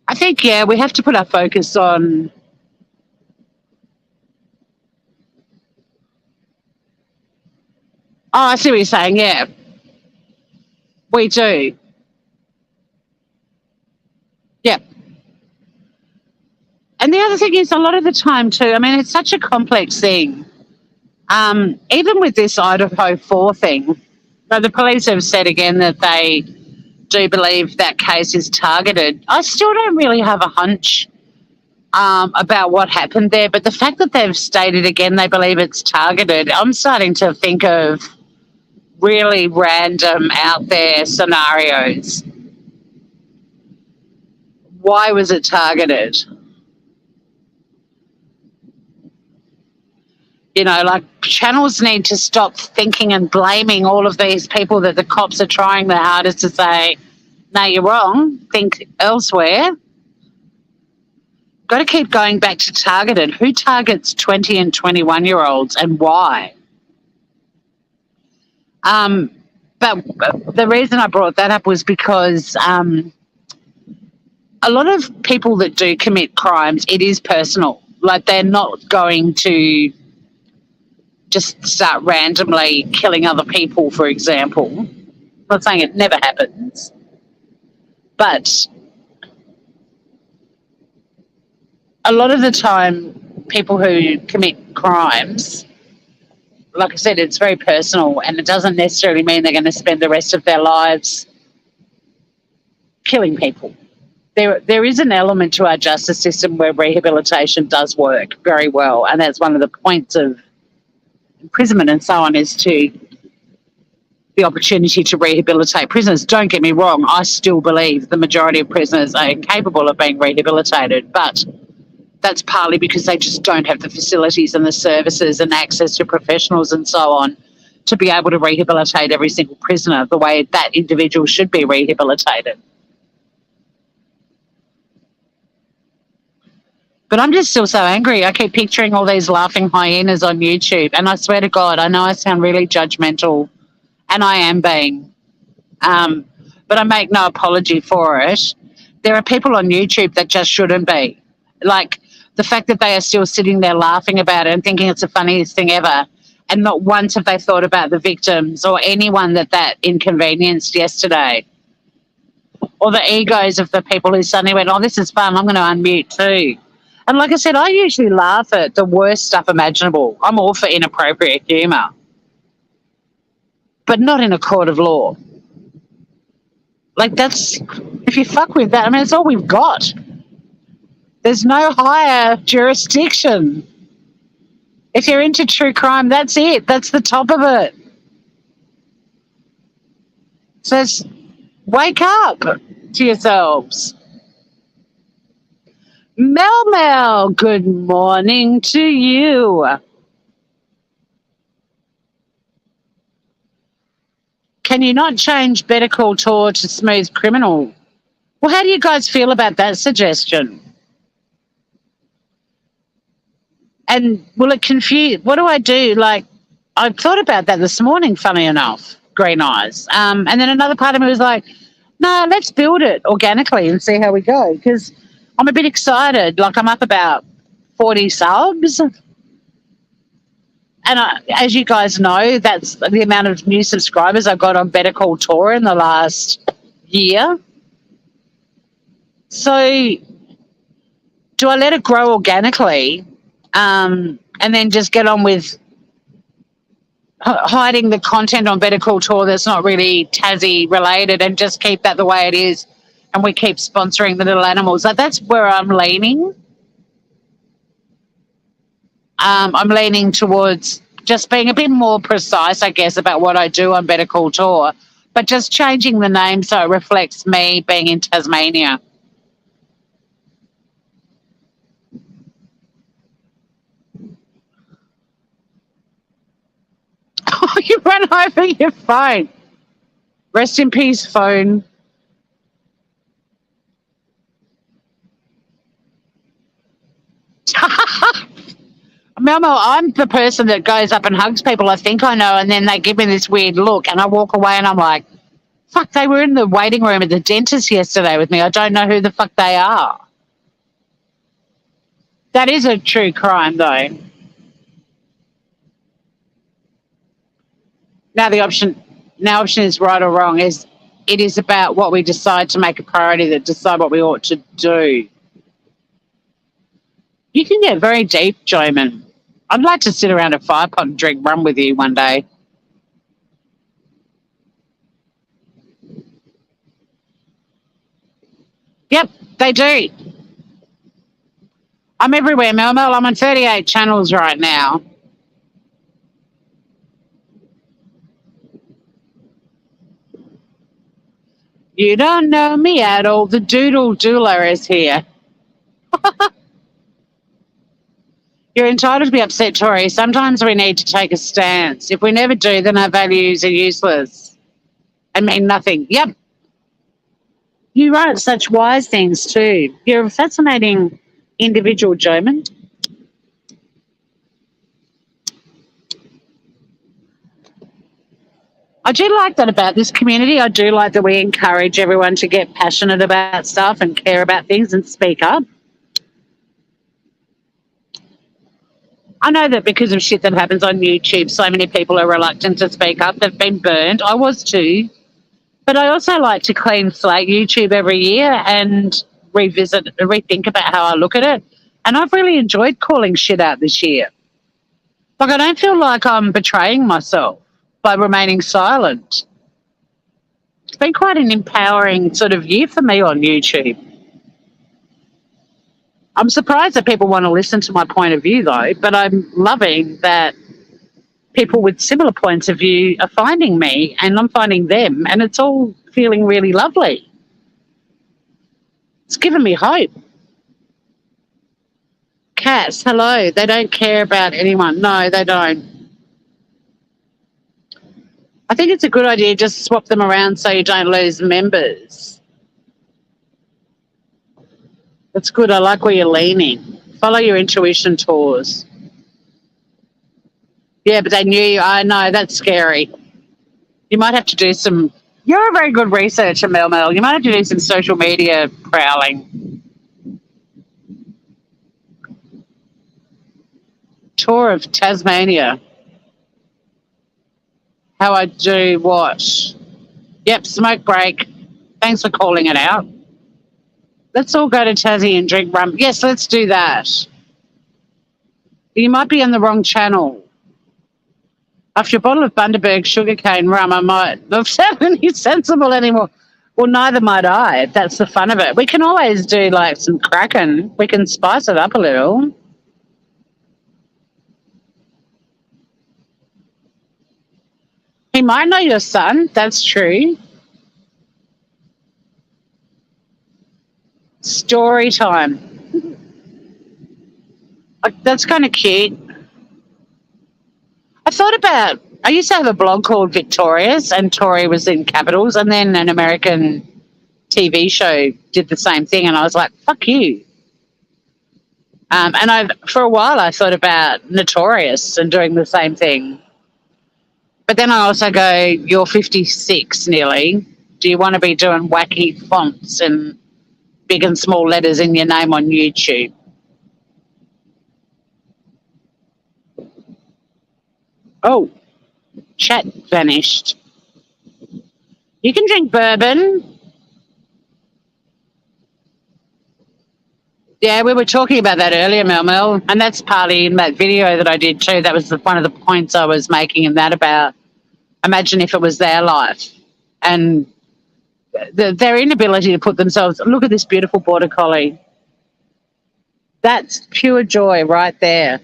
I think, yeah, we have to put our focus on Oh, I see what you're saying, yeah. We do. Yeah. And the other thing is a lot of the time too, I mean, it's such a complex thing. Even with this Idaho 4 thing, the police have said again that they do believe that case is targeted. I still don't really have a hunch about what happened there, but the fact that they've stated again they believe it's targeted, I'm starting to think of really random out there scenarios. Why was it targeted? You know, like channels need to stop thinking and blaming all of these people that the cops are trying their hardest to say, no, you're wrong, think elsewhere. Got to keep going back to targeted. Who targets 20 and 21-year-olds and why? But the reason I brought that up was because a lot of people that do commit crimes, it is personal. Like, they're not going to just start randomly killing other people, for example. I'm not saying it never happens, but a lot of the time, people who commit crimes, like I said, it's very personal, and it doesn't necessarily mean they're going to spend the rest of their lives killing people. There is an element to our justice system where rehabilitation does work very well, and that's one of the points of imprisonment and so on, is to the opportunity to rehabilitate prisoners. Don't get me wrong, I still believe the majority of prisoners are capable of being rehabilitated, but that's partly because they just don't have the facilities and the services and access to professionals and so on to be able to rehabilitate every single prisoner the way that individual should be rehabilitated. But I'm just still so angry. I keep picturing all these laughing hyenas on YouTube, and I swear to God, I know I sound really judgmental, and I am being, but I make no apology for it. There are people on YouTube that just shouldn't be. Like, the fact that they are still sitting there laughing about it and thinking it's the funniest thing ever, and not once have they thought about the victims or anyone that inconvenienced yesterday, or the egos of the people who suddenly went, oh, this is fun, I'm going to unmute too. And like I said, I usually laugh at the worst stuff imaginable. I'm all for inappropriate humour, but not in a court of law. Like, that's, if you fuck with that, I mean, it's all we've got. There's no higher jurisdiction. If you're into true crime, that's it. That's the top of it. So wake up to yourselves. Mel, good morning to you. Can you not change Better Call Saul to Smooth Criminal? Well, how do you guys feel about that suggestion? And will it confuse? What do I do? Like, I thought about that this morning, funny enough, Green Eyes. And then another part of me was like, no, let's build it organically and see how we go. Because I'm a bit excited. Like, I'm up about 40 subs. And as you guys know, that's the amount of new subscribers I got on Better Call Saul in the last year. So do I let it grow organically and then just get on with hiding the content on Better Call Saul that's not really Tassie related and just keep that the way it is, and we keep sponsoring the little animals? Like, that's where I'm leaning. I'm leaning towards just being a bit more precise, I guess, about what I do on Better Call Saul, but just changing the name so it reflects me being in Tasmania. Oh, you ran over your phone. Rest in peace, phone. Mel, I'm the person that goes up and hugs people I think I know, and then they give me this weird look, and I walk away and I'm like, fuck, they were in the waiting room at the dentist yesterday with me. I don't know who the fuck they are. That is a true crime, though. Now option is right or wrong. It is about what we decide to make a priority, that decide what we ought to do. You can get very deep, Joman. I'd like to sit around a fire pot and drink rum with you one day. Yep, they do. I'm everywhere, Mel. I'm on 38 channels right now. You don't know me at all. The doodle doodler is here. You're entitled to be upset, Tori. Sometimes we need to take a stance. If we never do, then our values are useless and mean nothing. Yep. You write such wise things too. You're a fascinating individual, Joman. I do like that about this community. I do like that we encourage everyone to get passionate about stuff and care about things and speak up. I know that because of shit that happens on YouTube, so many people are reluctant to speak up. They've been burned. I was too. But I also like to clean slate YouTube every year and rethink about how I look at it. And I've really enjoyed calling shit out this year. Like, I don't feel like I'm betraying myself by remaining silent. It's been quite an empowering sort of year for me on YouTube. I'm surprised that people want to listen to my point of view, though, but I'm loving that people with similar points of view are finding me and I'm finding them, and it's all feeling really lovely. It's given me hope. Cats, hello. They don't care about anyone. No, they don't. I think it's a good idea just to swap them around so you don't lose members. That's good. I like where you're leaning. Follow your intuition tours. Yeah, but they knew you. I know, that's scary. You might have to do some... You're a very good researcher, Mel Mel. You might have to do some social media prowling. Tour of Tasmania. How I do what? Yep, smoke break. Thanks for calling it out. Let's all go to Tassie and drink rum. Yes, let's do that. You might be on the wrong channel. After a bottle of Bundaberg sugarcane rum, I might not sound any sensible anymore. Well, neither might I. That's the fun of it. We can always do like some Kraken. We can spice it up a little. He might know your son. That's true. Story time. That's kind of cute. I used to have a blog called Victorious, and Tori was in capitals, and then an American TV show did the same thing, and I was like, fuck you. For a while I thought about Notorious and doing the same thing. But then I also go, you're 56 nearly. Do you want to be doing wacky fonts and big and small letters in your name on YouTube? Oh, chat vanished. You can drink bourbon. Yeah, we were talking about that earlier, Mel, and that's partly in that video that I did too. That was one of the points I was making in that about imagine if it was their life and their inability to put themselves, look at this beautiful border collie. That's pure joy right there.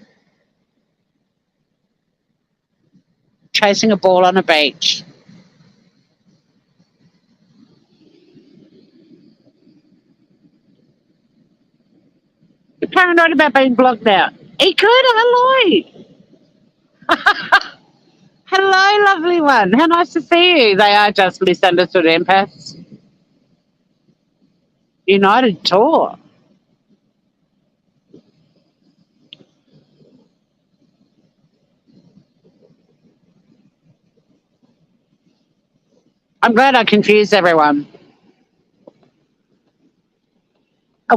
Chasing a ball on a beach. You're paranoid about being blocked out. He could. Hello. Hello, lovely one. How nice to see you. They are just misunderstood empaths. United Tour. I'm glad I confused everyone. I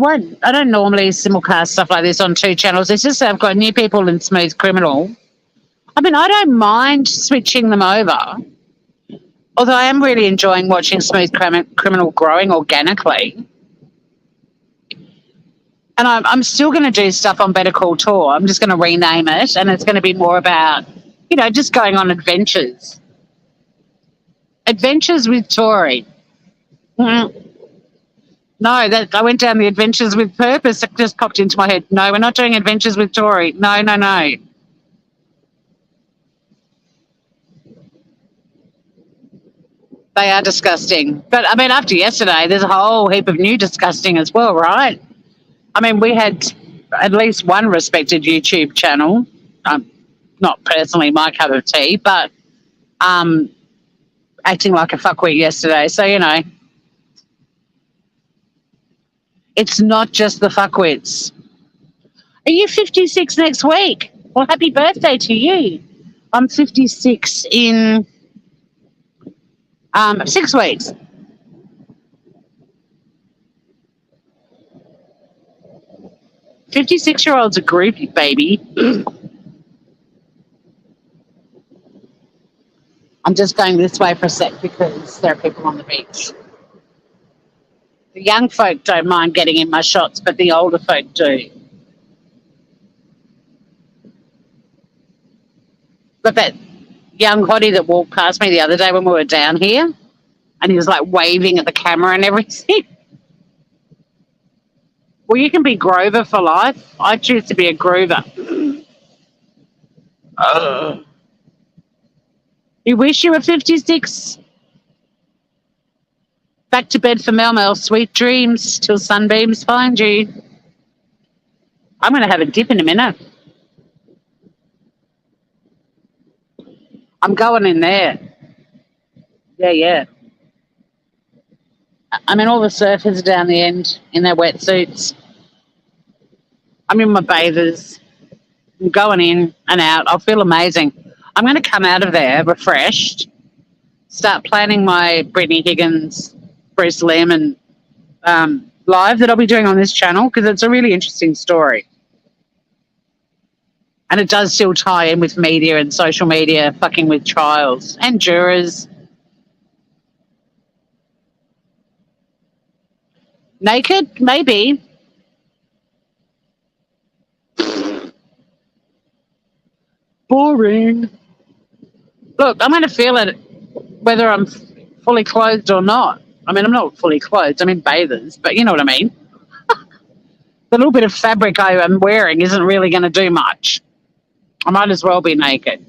don't normally simulcast stuff like this on two channels. It's just that I've got new people in Smooth Criminal. I mean, I don't mind switching them over, although I am really enjoying watching Smooth Criminal growing organically. And I'm still going to do stuff on Better Call Tour. I'm just going to rename it, and it's going to be more about, just going on adventures. Adventures with Tori. No, I went down the Adventures with Purpose. It just popped into my head. No, we're not doing Adventures with Tori. No. They are disgusting. But, I mean, after yesterday, there's a whole heap of new disgusting as well, right? I mean, we had at least one respected YouTube channel, not personally my cup of tea, but acting like a fuckwit yesterday. So, it's not just the fuckwits. Are you 56 next week? Well, happy birthday to you. I'm 56 in 6 weeks. $56-year-olds are groupie, baby. I'm just going this way for a sec because there are people on the beach. The young folk don't mind getting in my shots, but the older folk do. But that young hottie that walked past me the other day when we were down here, and he was like waving at the camera and everything. Well, you can be Grover for life. I choose to be a Groover. You wish you were 56? Back to bed for Mel Mel. Sweet dreams till sunbeams find you. I'm going to have a dip in a minute. I'm going in there. Yeah. I mean, all the surfers are down the end in their wetsuits. I'm in my bathers. I'm going in and out. I'll feel amazing. I'm going to come out of there refreshed, start planning my Brittany Higgins, Bruce Lehman live that I'll be doing on this channel because it's a really interesting story. And it does still tie in with media and social media, fucking with trials and jurors. Naked? Maybe. Boring. Look, I'm going to feel it whether I'm fully clothed or not. I mean, I'm not fully clothed. I'm in bathers, but you know what I mean. The little bit of fabric I am wearing isn't really going to do much. I might as well be naked.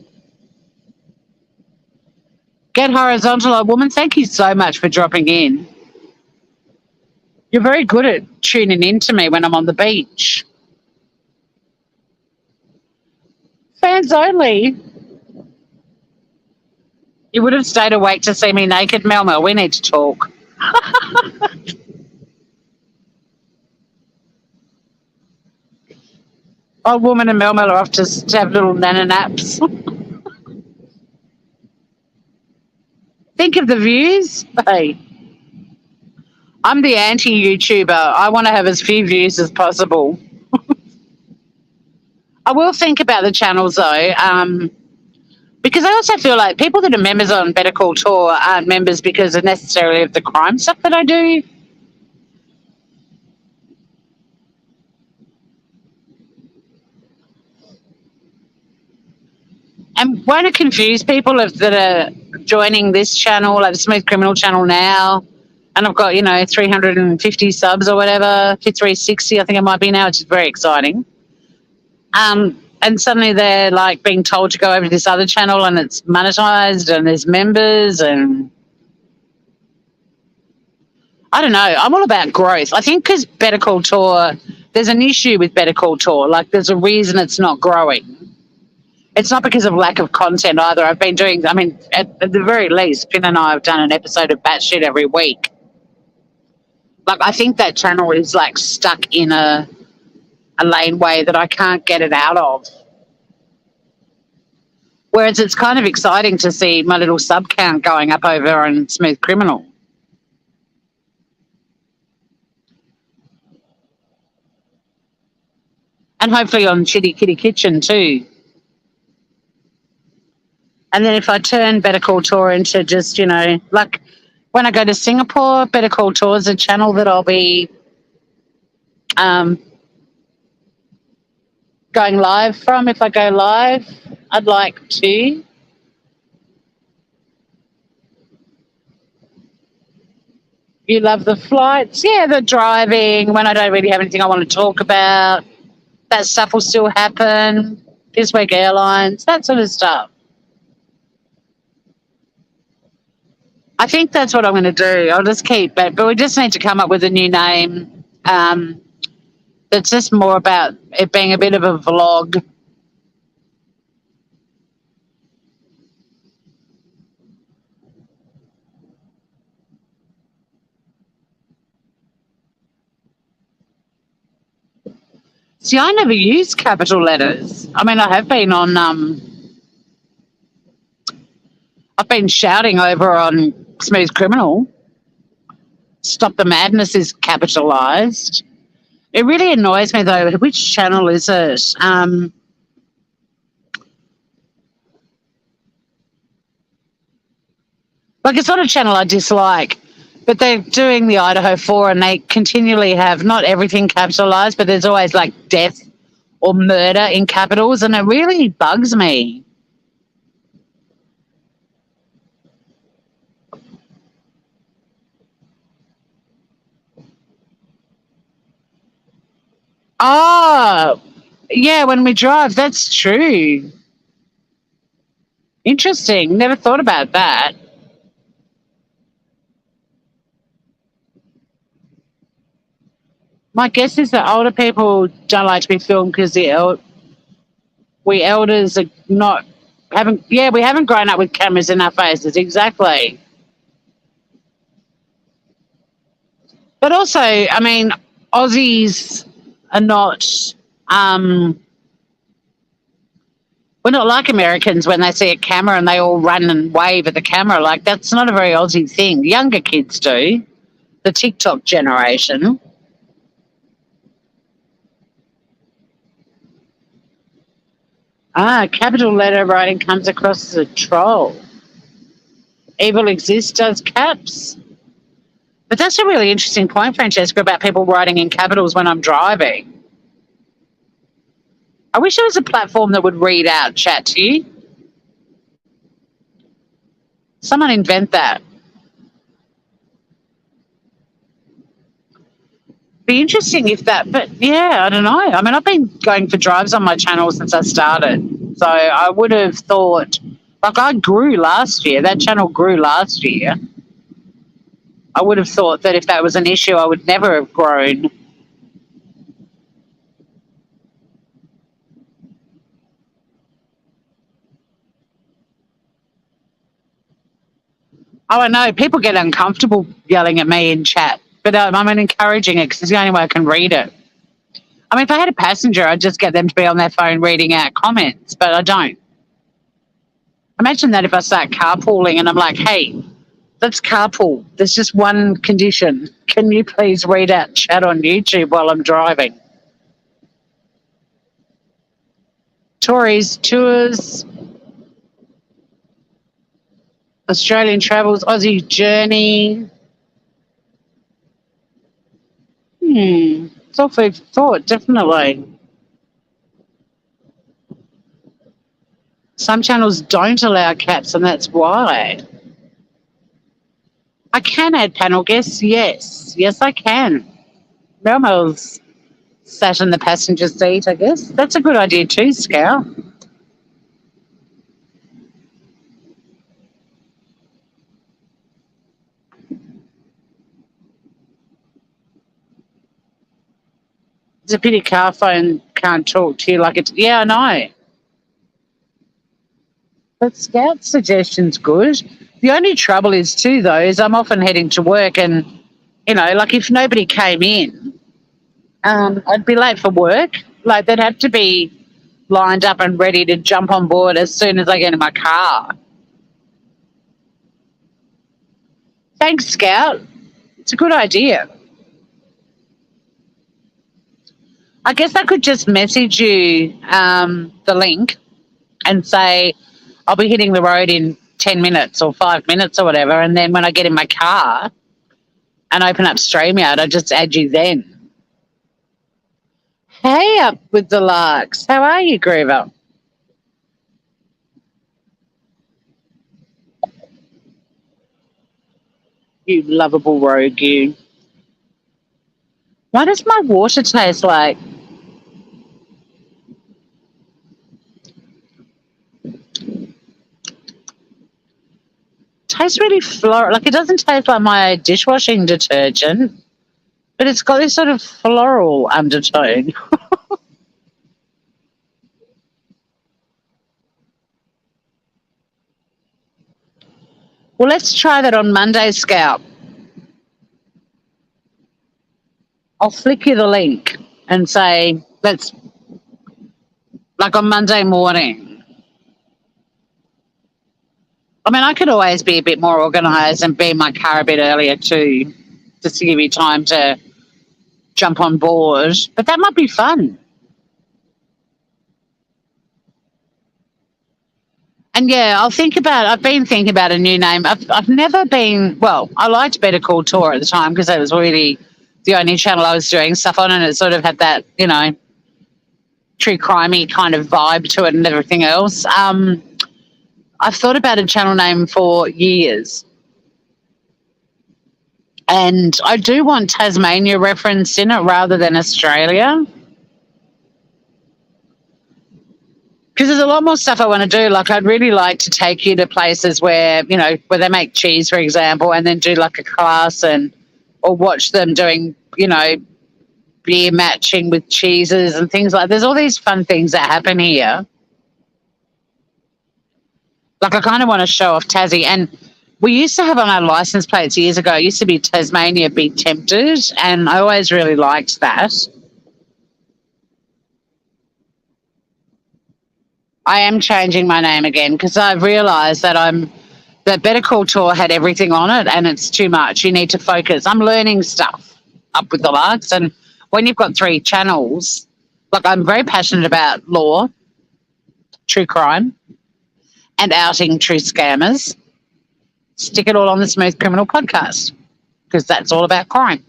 Get horizontal, old woman. Thank you so much for dropping in. You're very good at tuning into me when I'm on the beach. Fans only. You would have stayed awake to see me naked, Mel Mel. We need to talk. Old woman and Mel Mel are off to have little nana naps. Think of the views. Hey, I'm the anti-YouTuber. I want to have as few views as possible. I will think about the channels though, because I also feel like people that are members on Better Call Tour aren't members because of necessarily of the crime stuff that I do. And won't it confuse people that are joining this channel, like the Smooth Criminal channel now, and I've got, 350 subs or whatever, 360 I think it might be now, which is very exciting. And suddenly they're like being told to go over to this other channel and it's monetized and there's members and I don't know. I'm all about growth. I think because Better Call Tour, there's an issue with Better Call Tour. Like there's a reason it's not growing. It's not because of lack of content either. I've been doing, at the very least, Finn and I have done an episode of Batshit every week. Like I think that channel is like stuck in a laneway that I can't get it out of. Whereas it's kind of exciting to see my little sub count going up over on Smooth Criminal. And hopefully on Shitty Kitty Kitchen too. And then if I turn Better Call Tour into just, like when I go to Singapore, Better Call Tour is a channel that I'll be going live from. If I go live, I'd like to. You love the flights? Yeah, the driving, when I don't really have anything I want to talk about. That stuff will still happen. This Week Airlines, that sort of stuff. I think that's what I'm going to do. I'll just keep it. But we just need to come up with a new name that's just more about it being a bit of a vlog. See, I never use capital letters. I mean, I have been on, I've been shouting over on Smooth Criminal. Stop the Madness is capitalised. It really annoys me, though. Which channel is it? Like, it's not a channel I dislike, but they're doing the Idaho 4 and they continually have not everything capitalized, but there's always like death or murder in capitals, and it really bugs me. Oh, yeah, when we drive, that's true. Interesting. Never thought about that. My guess is that older people don't like to be filmed because we elders are not haven't we haven't grown up with cameras in our faces, exactly. But also, I mean, Aussies are not um we're not like Americans when they see a camera and they all run and wave at the camera. Like, that's not a very Aussie thing. Younger kids do, the TikTok generation. Ah, capital letter writing comes across as a troll. Evil exists does caps. But that's a really interesting point, Francesca, about people writing in capitals when I'm driving. I wish there was a platform that would read out chat to you. Someone invent that. Be interesting if that, but yeah, I don't know. I mean, I've been going for drives on my channel since I started. So I would have thought, like, I grew last year. That channel grew last year. I would have thought that if that was an issue, I would never have grown. Oh, I know. People get uncomfortable yelling at me in chat, but I'm encouraging it because it's the only way I can read it. I mean, if I had a passenger, I'd just get them to be on their phone reading out comments, but I don't. Imagine that if I start carpooling and I'm like, hey, let's carpool. There's just one condition. Can you please read out chat on YouTube while I'm driving? Tories, tours, Australian travels, Aussie journey. It's all food for thought, definitely. Some channels don't allow caps, and that's why. I can add panel guests, yes. Yes, I can. Melmel's sat in the passenger seat, I guess. That's a good idea too, Scout. It's a pity car phone can't talk to you like it's... Yeah, I know. But Scout's suggestion's good. The only trouble is too, though, is I'm often heading to work and, you know, like if nobody came in, I'd be late for work. Like, they'd have to be lined up and ready to jump on board as soon as I get in my car. Thanks, Scout. It's a good idea. I guess I could just message you the link and say I'll be hitting the road in 10 minutes or 5 minutes or whatever, and then when I get in my car and open up StreamYard, I just add you then. Hey, up with the larks. How are you, Groover? You lovable rogue, you. Why does my water taste like... Tastes really floral. Like, it doesn't taste like my dishwashing detergent, but it's got this sort of floral undertone. Well, let's try that on Monday, Scout. I'll flick you the link and say, let's, like on Monday morning. I mean, I could always be a bit more organised and be in my car a bit earlier too, just to give you time to jump on board. But that might be fun. And yeah, I've been thinking about a new name. I've never been, well, I liked Better Call Tour at the time because it was really the only channel I was doing stuff on, and it sort of had that, true crimey kind of vibe to it and everything else. I've thought about a channel name for years, and I do want Tasmania referenced in it rather than Australia. Because there's a lot more stuff I want to do. Like, I'd really like to take you to places where, where they make cheese, for example, and then do like a class or watch them doing, beer matching with cheeses and things like that. There's all these fun things that happen here. Like, I kind of want to show off Tassie. And we used to have on our license plates years ago, it used to be Tasmania Be Tempted, and I always really liked that. I am changing my name again because I've realised that Better Call Tour had everything on it and it's too much. You need to focus. I'm learning stuff up with the larks, and when you've got 3 channels, like, I'm very passionate about law, true crime, and outing true scammers. Stick it all on the Smooth Criminal podcast because that's all about crime.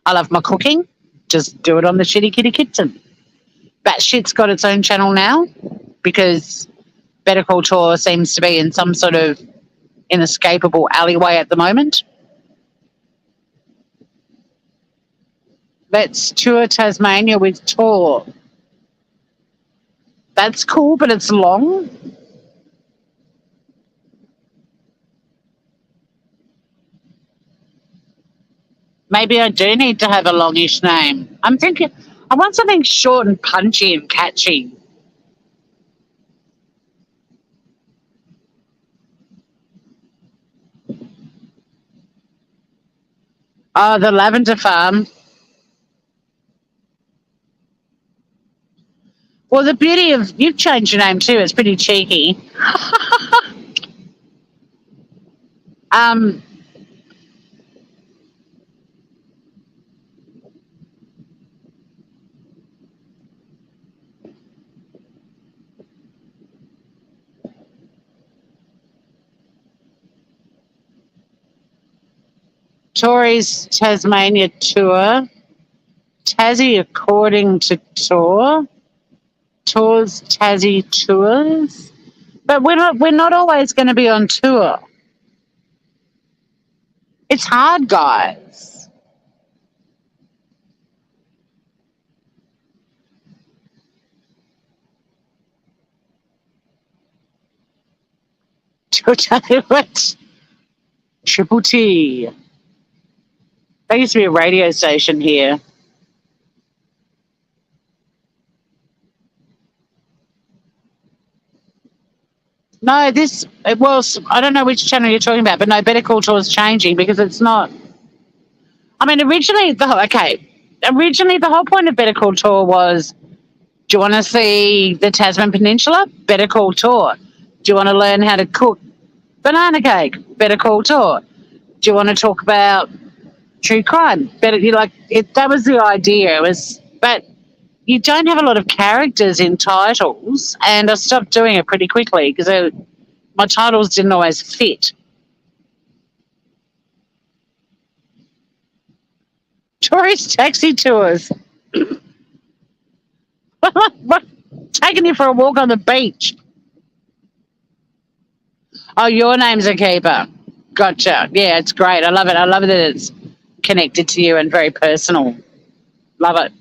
I love my cooking. Just do it on the Shitty Kitty Kitchen. Batshit's got its own channel now because Better Call Tour seems to be in some sort of inescapable alleyway at the moment. Let's tour Tasmania with Tor. That's cool, but it's long. Maybe I do need to have a longish name. I'm thinking I want something short and punchy and catchy. Oh, the Lavender Farm. Well, the beauty of, you've changed your name too. It's pretty cheeky. Tory's Tasmania tour. Tassie according to Tour. Tours Tassie tours. But we're not always going to be on tour. It's hard, guys. To tell you what, Triple T. There used to be a radio station here. No, I don't know which channel you're talking about, but no, Better Call Tour is changing because it's not. I mean, originally the whole point of Better Call Tour was, do you want to see the Tasman Peninsula? Better Call Tour. Do you want to learn how to cook banana cake? Better Call Tour. Do you want to talk about true crime? That was the idea. But you don't have a lot of characters in titles, and I stopped doing it pretty quickly because my titles didn't always fit. Tourist taxi tours. What? Taking you for a walk on the beach. Oh, your name's a keeper. Gotcha. Yeah, it's great. I love it. I love that it's connected to you and very personal. Love it.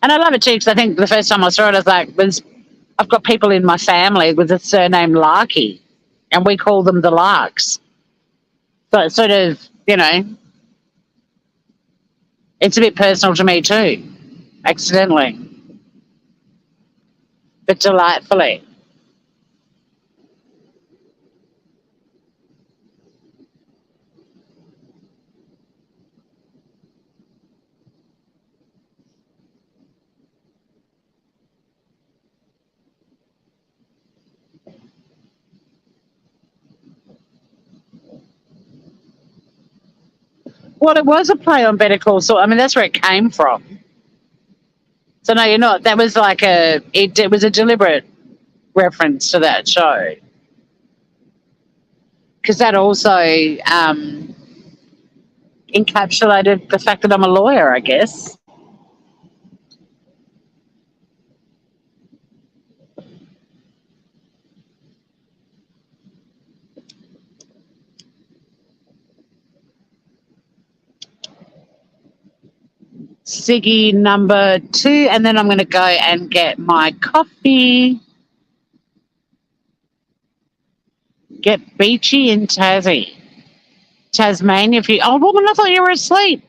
And I love it too because I think the first time I saw it, I was like, I've got people in my family with the surname Larky, and we call them the Larks. So it's sort of, it's a bit personal to me too, accidentally, but delightfully. Well, it was a play on Better Call Saul. I mean, that's where it came from. So no, you're not. That was like it was a deliberate reference to that show. Because that also encapsulated the fact that I'm a lawyer, I guess. Siggy number 2, and then I'm going to go and get my coffee. Get beachy in Tasmania. If you, oh, woman, I thought you were asleep.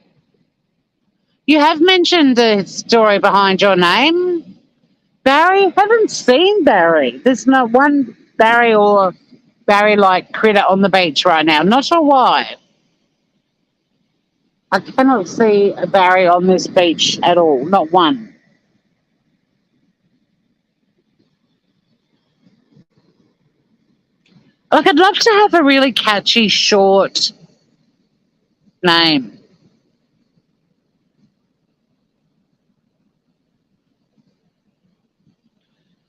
You have mentioned the story behind your name, Barry. Haven't seen Barry. There's not one Barry or Barry-like critter on the beach right now. Not sure why. I cannot see a Barry on this beach at all. Not one. Like, I'd love to have a really catchy, short name.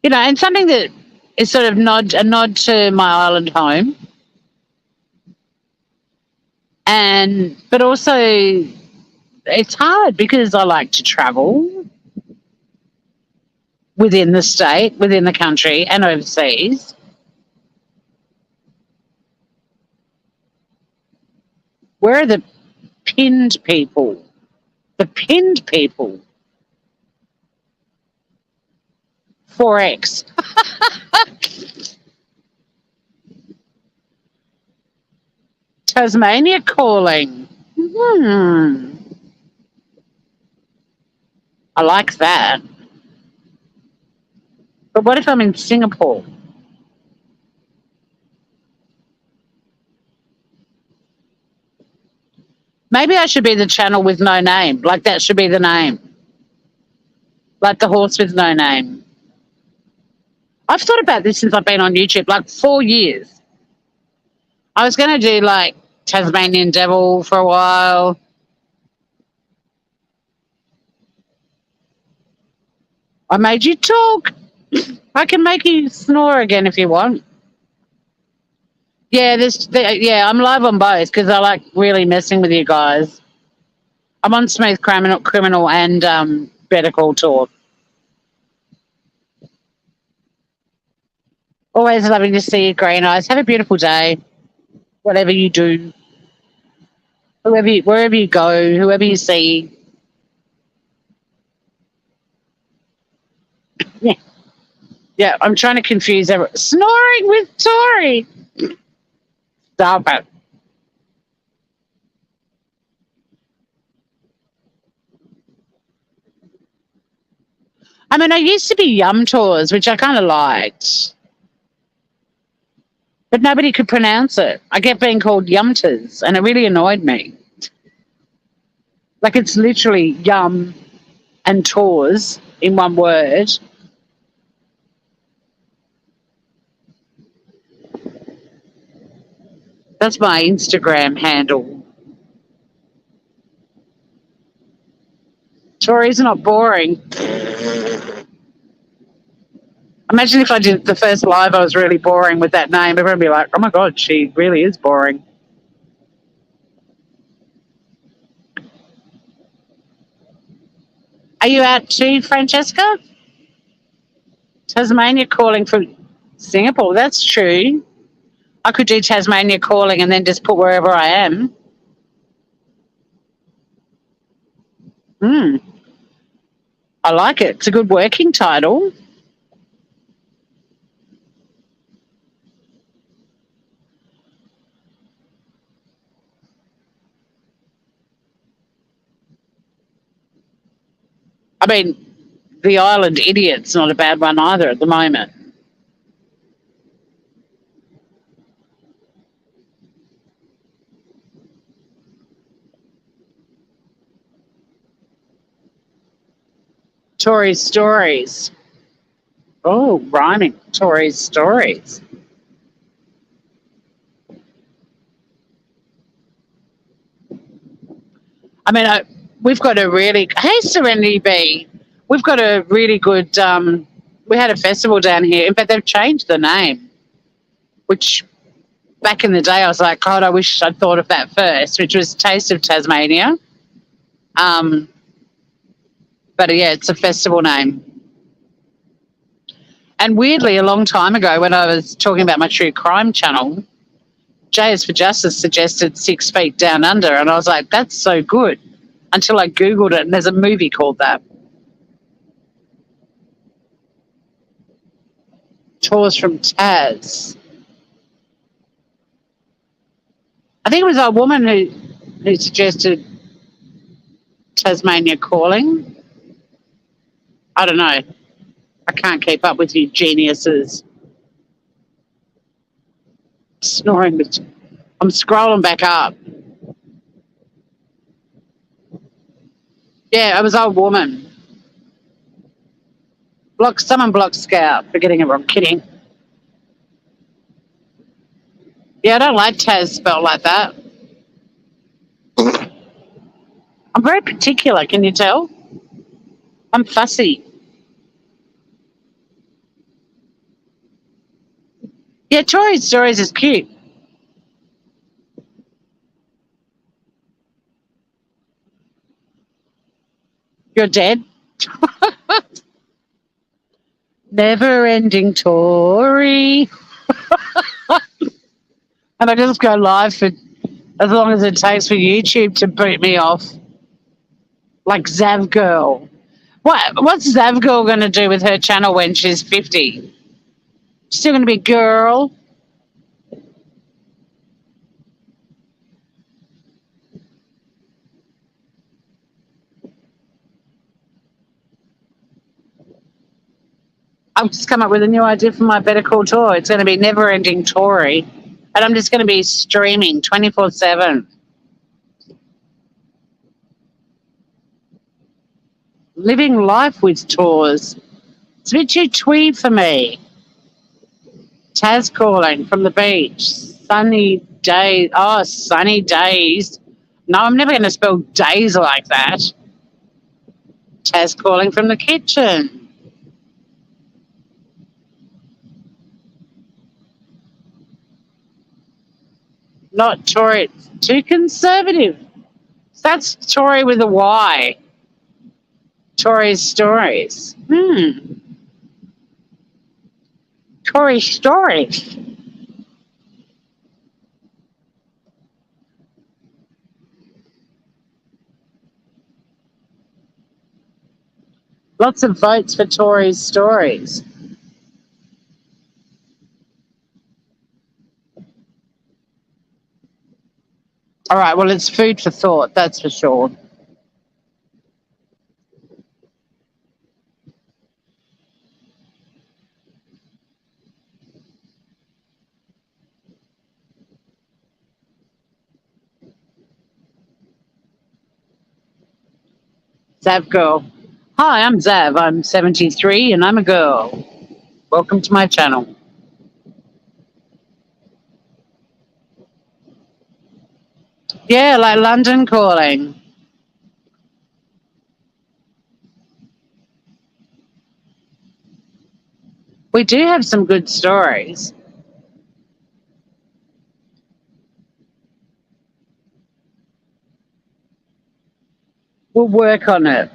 You know, and something that is sort of a nod to my island home. But also it's hard because I like to travel within the state, within the country, and overseas. Where are the pinned people? The pinned people. 4X. Tasmania calling. I like that. But what if I'm in Singapore? Maybe I should be the channel with no name. Like, that should be the name. Like the horse with no name. I've thought about this since I've been on YouTube, like 4 years. I was going to do like Tasmanian Devil for a while. I made you talk. I can make you snore again if you want. Yeah, I'm live on both because I like really messing with you guys. I'm on Smooth Criminal and Better Call Talk. Always loving to see you, Green Eyes. Have a beautiful day. Whatever you do, wherever you go, whoever you see. Yeah, yeah. I'm trying to confuse everyone. Snoring with Tori. Stop it. I mean, I used to be Yum Tours, which I kind of liked. But nobody could pronounce it. I kept being called Yumters, and it really annoyed me. Like, it's literally yum and tours in one word. That's my Instagram handle. Tori's not boring. Imagine if I did the first live, I was really boring with that name. Everyone would be like, oh my God, she really is boring. Are you out too, Francesca? Tasmania calling from Singapore. That's true. I could do Tasmania calling and then just put wherever I am. I like it. It's a good working title. I mean, the Island Idiot's not a bad one either at the moment. Tori's Stories. Oh, rhyming. Tori's Stories. I mean, we've got a really... Hey, Serenity B. We've got a really good We had a festival down here. In fact, they've changed the name, which back in the day I was like, God, I wish I'd thought of that first, which was Taste of Tasmania. But yeah, it's a festival name. And weirdly, a long time ago when I was talking about my true crime channel, JS for Justice suggested 6 Feet Down Under, and I was like, that's so good, until I Googled it, and there's a movie called that. Tours from Taz. I think it was a woman who suggested Tasmania Calling. I don't know. I can't keep up with you geniuses. Snoring. I'm scrolling back up. Yeah, it was an old woman. Someone blocked Scout for getting it wrong. Kidding. Yeah, I don't like Taz spelled like that. I'm very particular, can you tell? I'm fussy. Yeah, Tori Stories is cute. You're dead? Never-ending Tori. And I just go live for as long as it takes for YouTube to boot me off. Like Zav Girl. What's Zav Girl going to do with her channel when she's 50? Still going to be girl? I've just come up with a new idea for my Better Call tour. It's going to be Never Ending Tory. And I'm just going to be streaming 24/7. Living life with tours. It's a bit too twee for me. Taz calling from the beach. Sunny days. Oh, sunny days. No, I'm never going to spell days like that. Taz calling from the kitchen. Not Tory. Too conservative. That's Tory with a Y. Tory's Stories. Tory Stories. Lots of votes for Tory's Stories. All right, well, it's food for thought, that's for sure. Zav Girl. Hi, I'm Zav. I'm 73 and I'm a girl. Welcome to my channel. Yeah, like London Calling. We do have some good stories. We'll work on it.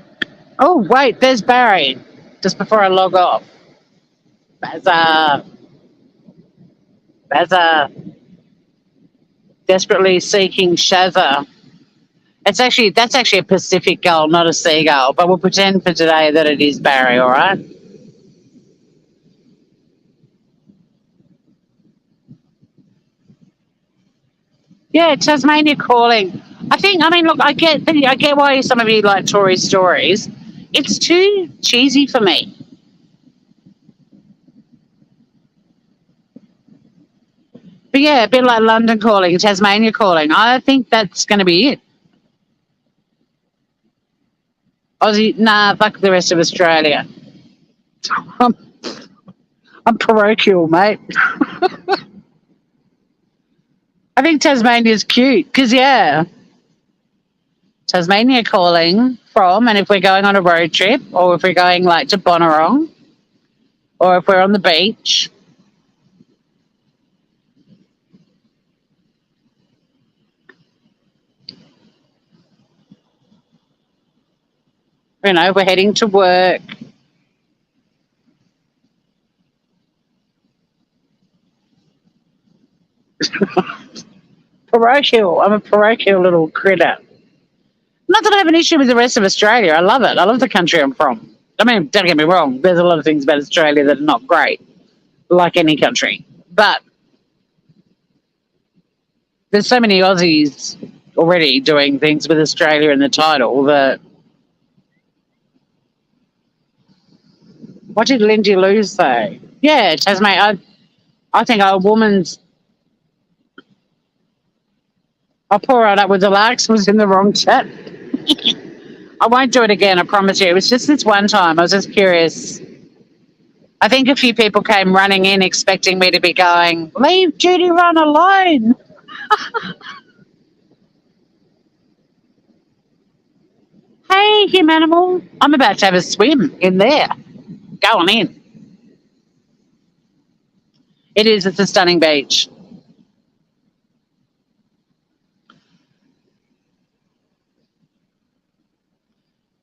Oh, wait, there's Barry. Just before I log off. Bazza. Desperately seeking Shazza. That's actually a Pacific gull, not a seagull. But we'll pretend for today that it is Barry, all right? Yeah, Tasmania Calling. Look, I get why some of you like Tory Stories. It's too cheesy for me. But yeah, a bit like London Calling, Tasmania Calling. I think that's going to be it. Aussie, nah, fuck the rest of Australia. I'm parochial, mate. I think Tasmania's cute because, yeah, Tasmania Calling from, and if we're going on a road trip or if we're going like to Bonnarong, or if we're on the beach. You know, we're heading to work. Parochial. I'm a parochial little critter. Not that I have an issue with the rest of Australia. I love it. I love the country I'm from. I mean, don't get me wrong. There's a lot of things about Australia that are not great, like any country. But there's so many Aussies already doing things with Australia in the title that... What did Lindy Lou say? Yeah, Tasmania. I think a woman's... I'll pour it up with the larks was in the wrong chat. I won't do it again, I promise you. It was just this one time. I was just curious. I think a few people came running in expecting me to be going, leave Judy Run alone. Hey, Humanimal. I'm about to have a swim in there. Go on in. It is. It's a stunning beach.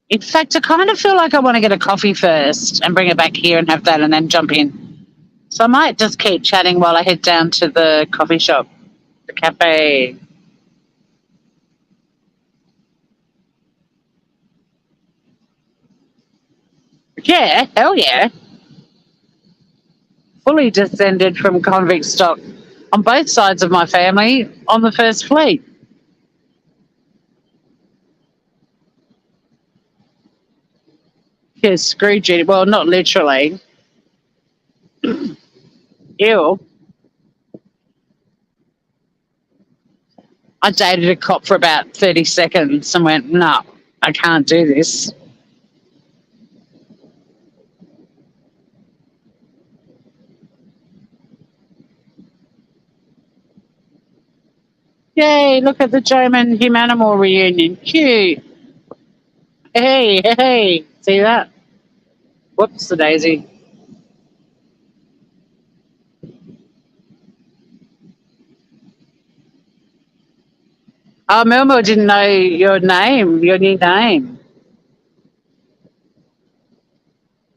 In fact, I kind of feel like I want to get a coffee first and bring it back here and have that and then jump in. So I might just keep chatting while I head down to the coffee shop, the cafe. Yeah, hell yeah. Fully descended from convict stock on both sides of my family on the First Fleet. Yeah, screw Judy. Well, not literally. Ew. I dated a cop for about 30 seconds and went, no, I can't do this. Yay, look at the German Humanimal reunion. Cute. Hey, hey, see that? Whoops, the daisy. Oh, Milmo didn't know your name, your new name.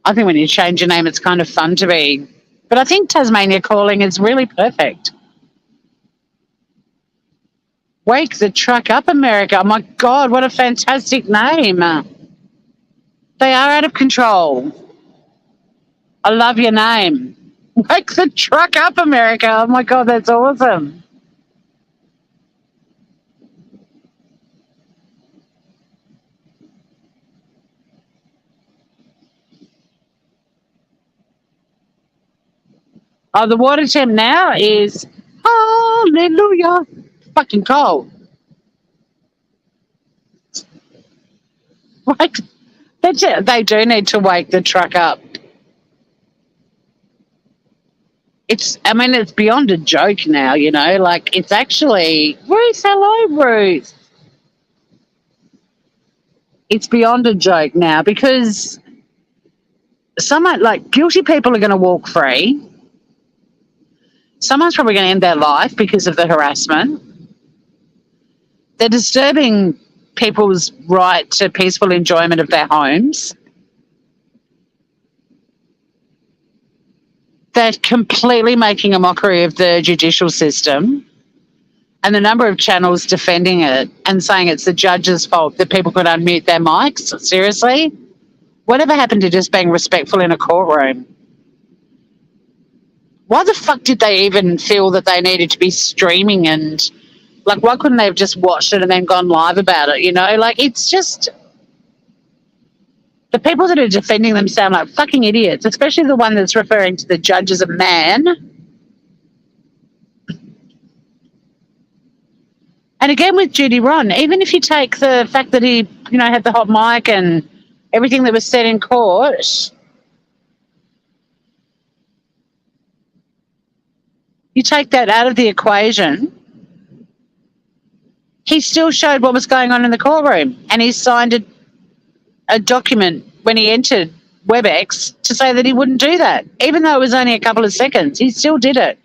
I think when you change your name, it's kind of fun to be. But I think Tasmania Calling is really perfect. Wake the Truck Up America. Oh, my God, what a fantastic name. They are out of control. I love your name. Wake the Truck Up America. Oh, my God, that's awesome. Oh, the water temp now is, hallelujah, fucking cold. Like, they do need to wake the truck up. It's beyond a joke now, you know, like it's actually, Ruth, hello, Ruth. It's beyond a joke now because guilty people are going to walk free. Someone's probably going to end their life because of the harassment. They're disturbing people's right to peaceful enjoyment of their homes. They're completely making a mockery of the judicial system and the number of channels defending it and saying it's the judge's fault that people could unmute their mics. Seriously? Whatever happened to just being respectful in a courtroom? Why the fuck did they even feel that they needed to be streaming and, like, why couldn't they have just watched it and then gone live about it, you know? Like, it's just... The people that are defending them sound like fucking idiots, especially the one that's referring to the judge as a man. And again with Judy Ron, even if you take the fact that he, you know, had the hot mic and everything that was said in court, you take that out of the equation, he still showed what was going on in the courtroom and he signed a document when he entered WebEx to say that he wouldn't do that, even though it was only a couple of seconds. He still did it,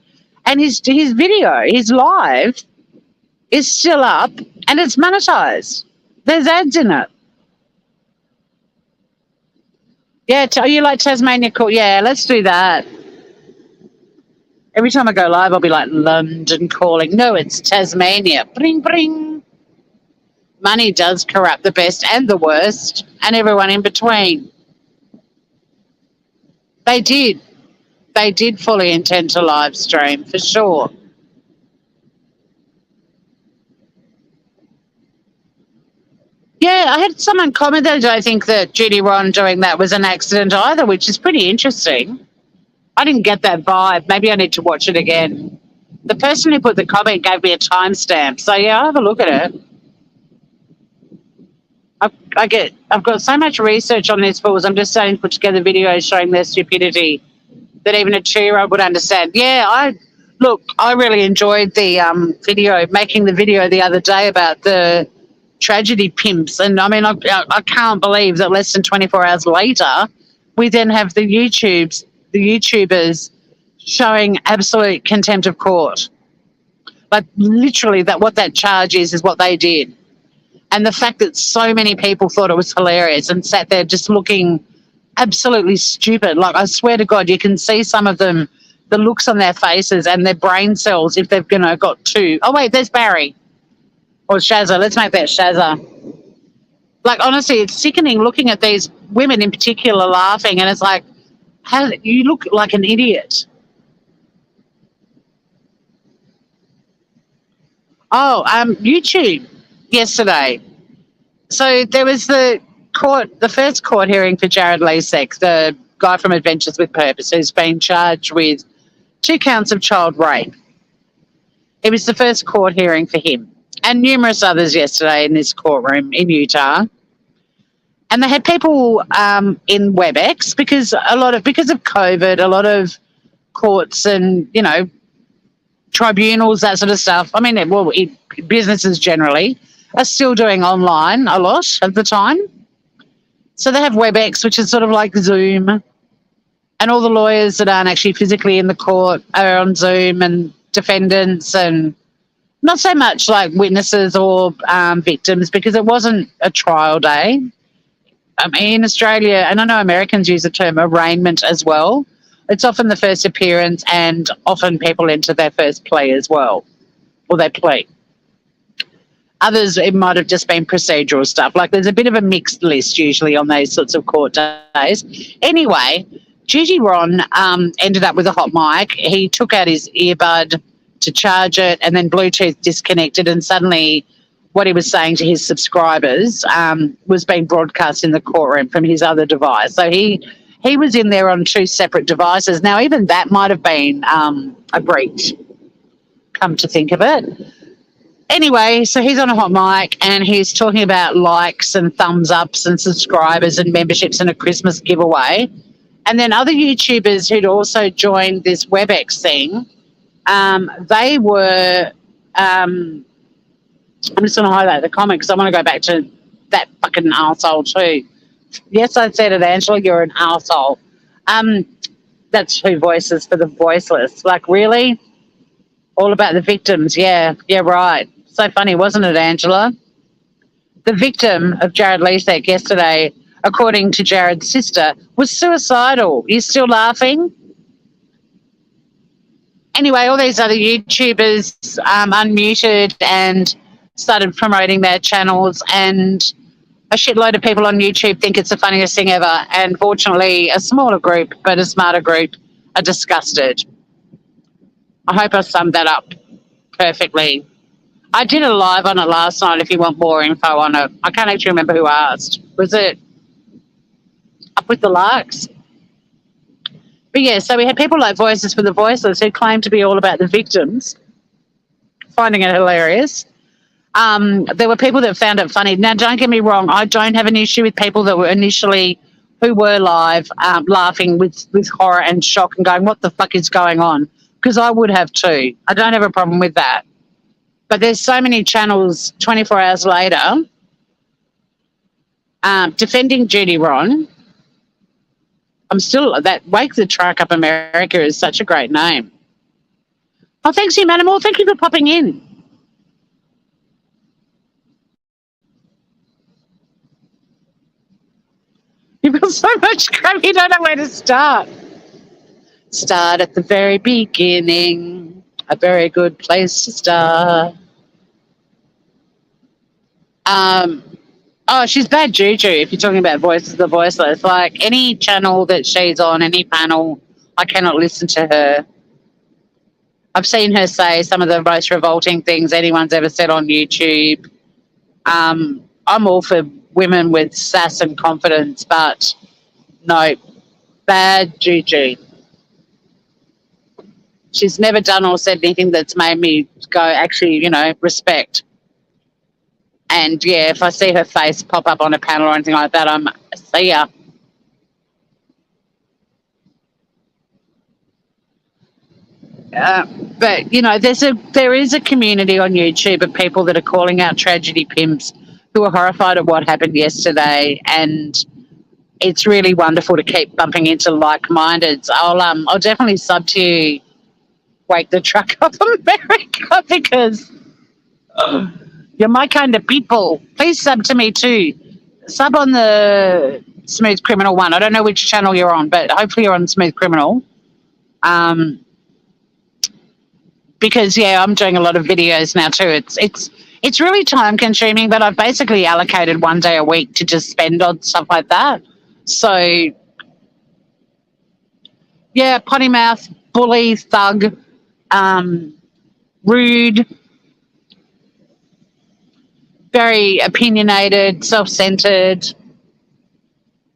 and his video, his live, is still up, and it's monetized. There's ads in it. Yeah, are you like Tasmania Court? Yeah, let's do that. Every time I go live, I'll be like, London calling. No, it's Tasmania. Bring, bring. Money does corrupt the best and the worst, and everyone in between. They did. They did fully intend to live stream, for sure. Yeah, I had someone comment that I don't think that Judy Ron doing that was an accident either, which is pretty interesting. I didn't get that vibe. Maybe I need to watch it again. The person who put the comment gave me a timestamp. So, yeah, I'll have a look at it. I've got so much research on these fools. I'm just starting to put together videos showing their stupidity that even a 2-year-old would understand. Yeah, I really enjoyed the making the video the other day about the tragedy pimps. And, I mean, I can't believe that less than 24 hours later, we then have the YouTubers showing absolute contempt of court. Like, literally, what that charge is what they did. And the fact that so many people thought it was hilarious and sat there just looking absolutely stupid. Like, I swear to God, you can see some of them, the looks on their faces and their brain cells if they've, got two. Oh, wait, there's Barry. Or Shazza. Let's make that Shazza. Like, honestly, it's sickening looking at these women in particular laughing, and it's like, you look like an idiot. Oh, YouTube yesterday. So there was the first court hearing for Jared Leisek, the guy from Adventures with Purpose, who's been charged with 2 counts of child rape. It was the first court hearing for him, and numerous others yesterday in this courtroom in Utah. And they had people in WebEx because of COVID, a lot of courts and tribunals, that sort of stuff. I mean, businesses generally are still doing online a lot of the time. So they have WebEx, which is sort of like Zoom, and all the lawyers that aren't actually physically in the court are on Zoom, and defendants, and not so much like witnesses or victims, because it wasn't a trial day. In Australia, and I know Americans use the term arraignment as well, it's often the first appearance, and often people enter their first plea as well, or they plea. Others, it might have just been procedural stuff. Like, there's a bit of a mixed list usually on those sorts of court days. Anyway, Gigi Ron ended up with a hot mic. He took out his earbud to charge it, and then Bluetooth disconnected, and suddenly what he was saying to his subscribers was being broadcast in the courtroom from his other device. So he was in there on 2 separate devices. Now, even that might have been a breach, come to think of it. Anyway, so he's on a hot mic, and he's talking about likes and thumbs ups and subscribers and memberships and a Christmas giveaway. And then other YouTubers who'd also joined this WebEx thing, they were... I'm just going to highlight the comment because I want to go back to that fucking arsehole too. Yes, I said it, Angela, you're an arsehole. That's 2 voices for the voiceless. Like, really? All about the victims. Yeah, right. So funny, wasn't it, Angela? The victim of Jared Leisek yesterday, according to Jared's sister, was suicidal. You still laughing? Anyway, all these other YouTubers unmuted and started promoting their channels, and a shitload of people on YouTube think it's the funniest thing ever. And fortunately, a smaller group, but a smarter group, are disgusted. I hope I summed that up perfectly. I did a live on it last night if you want more info on it. I can't actually remember who asked. Was it Up With the Larks? But yeah, so we had people like Voices for the Voiceless who claimed to be all about the victims, finding it hilarious. There were people that found it funny. Now, don't get me wrong, I don't have an issue with people that were who were live laughing with horror and shock and going, what the fuck is going on? Because I would have too. I don't have a problem with that. But there's so many channels 24 hours later defending Judy Ron I'm still that Wake the Truck Up America is such a great name. Oh, thanks, you, Manimal. Thank you for popping in. You've got so much crap, you don't know where to start. Start at the very beginning. A very good place to start. Oh, she's bad juju if you're talking about Voices of the Voiceless. Like any channel that she's on, any panel, I cannot listen to her. I've seen her say some of the most revolting things anyone's ever said on YouTube. I'm all for women with sass and confidence, but no, bad juju. She's never done or said anything that's made me go, actually, respect. And yeah, if I see her face pop up on a panel or anything like that, I'm see ya. But there is a community on YouTube of people that are calling out tragedy pimps who are horrified at what happened yesterday, and it's really wonderful to keep bumping into like-mindeds. I'll definitely sub to you, Wake the Truck Up America, because you're my kind of people. Please sub to me too. Sub on the Smooth Criminal one. I don't know which channel you're on, but hopefully you're on Smooth Criminal. Because I'm doing a lot of videos now too. It's really time consuming, but I've basically allocated one day a week to just spend on stuff like that. So yeah, potty mouth, bully, thug, rude, very opinionated, self-centered,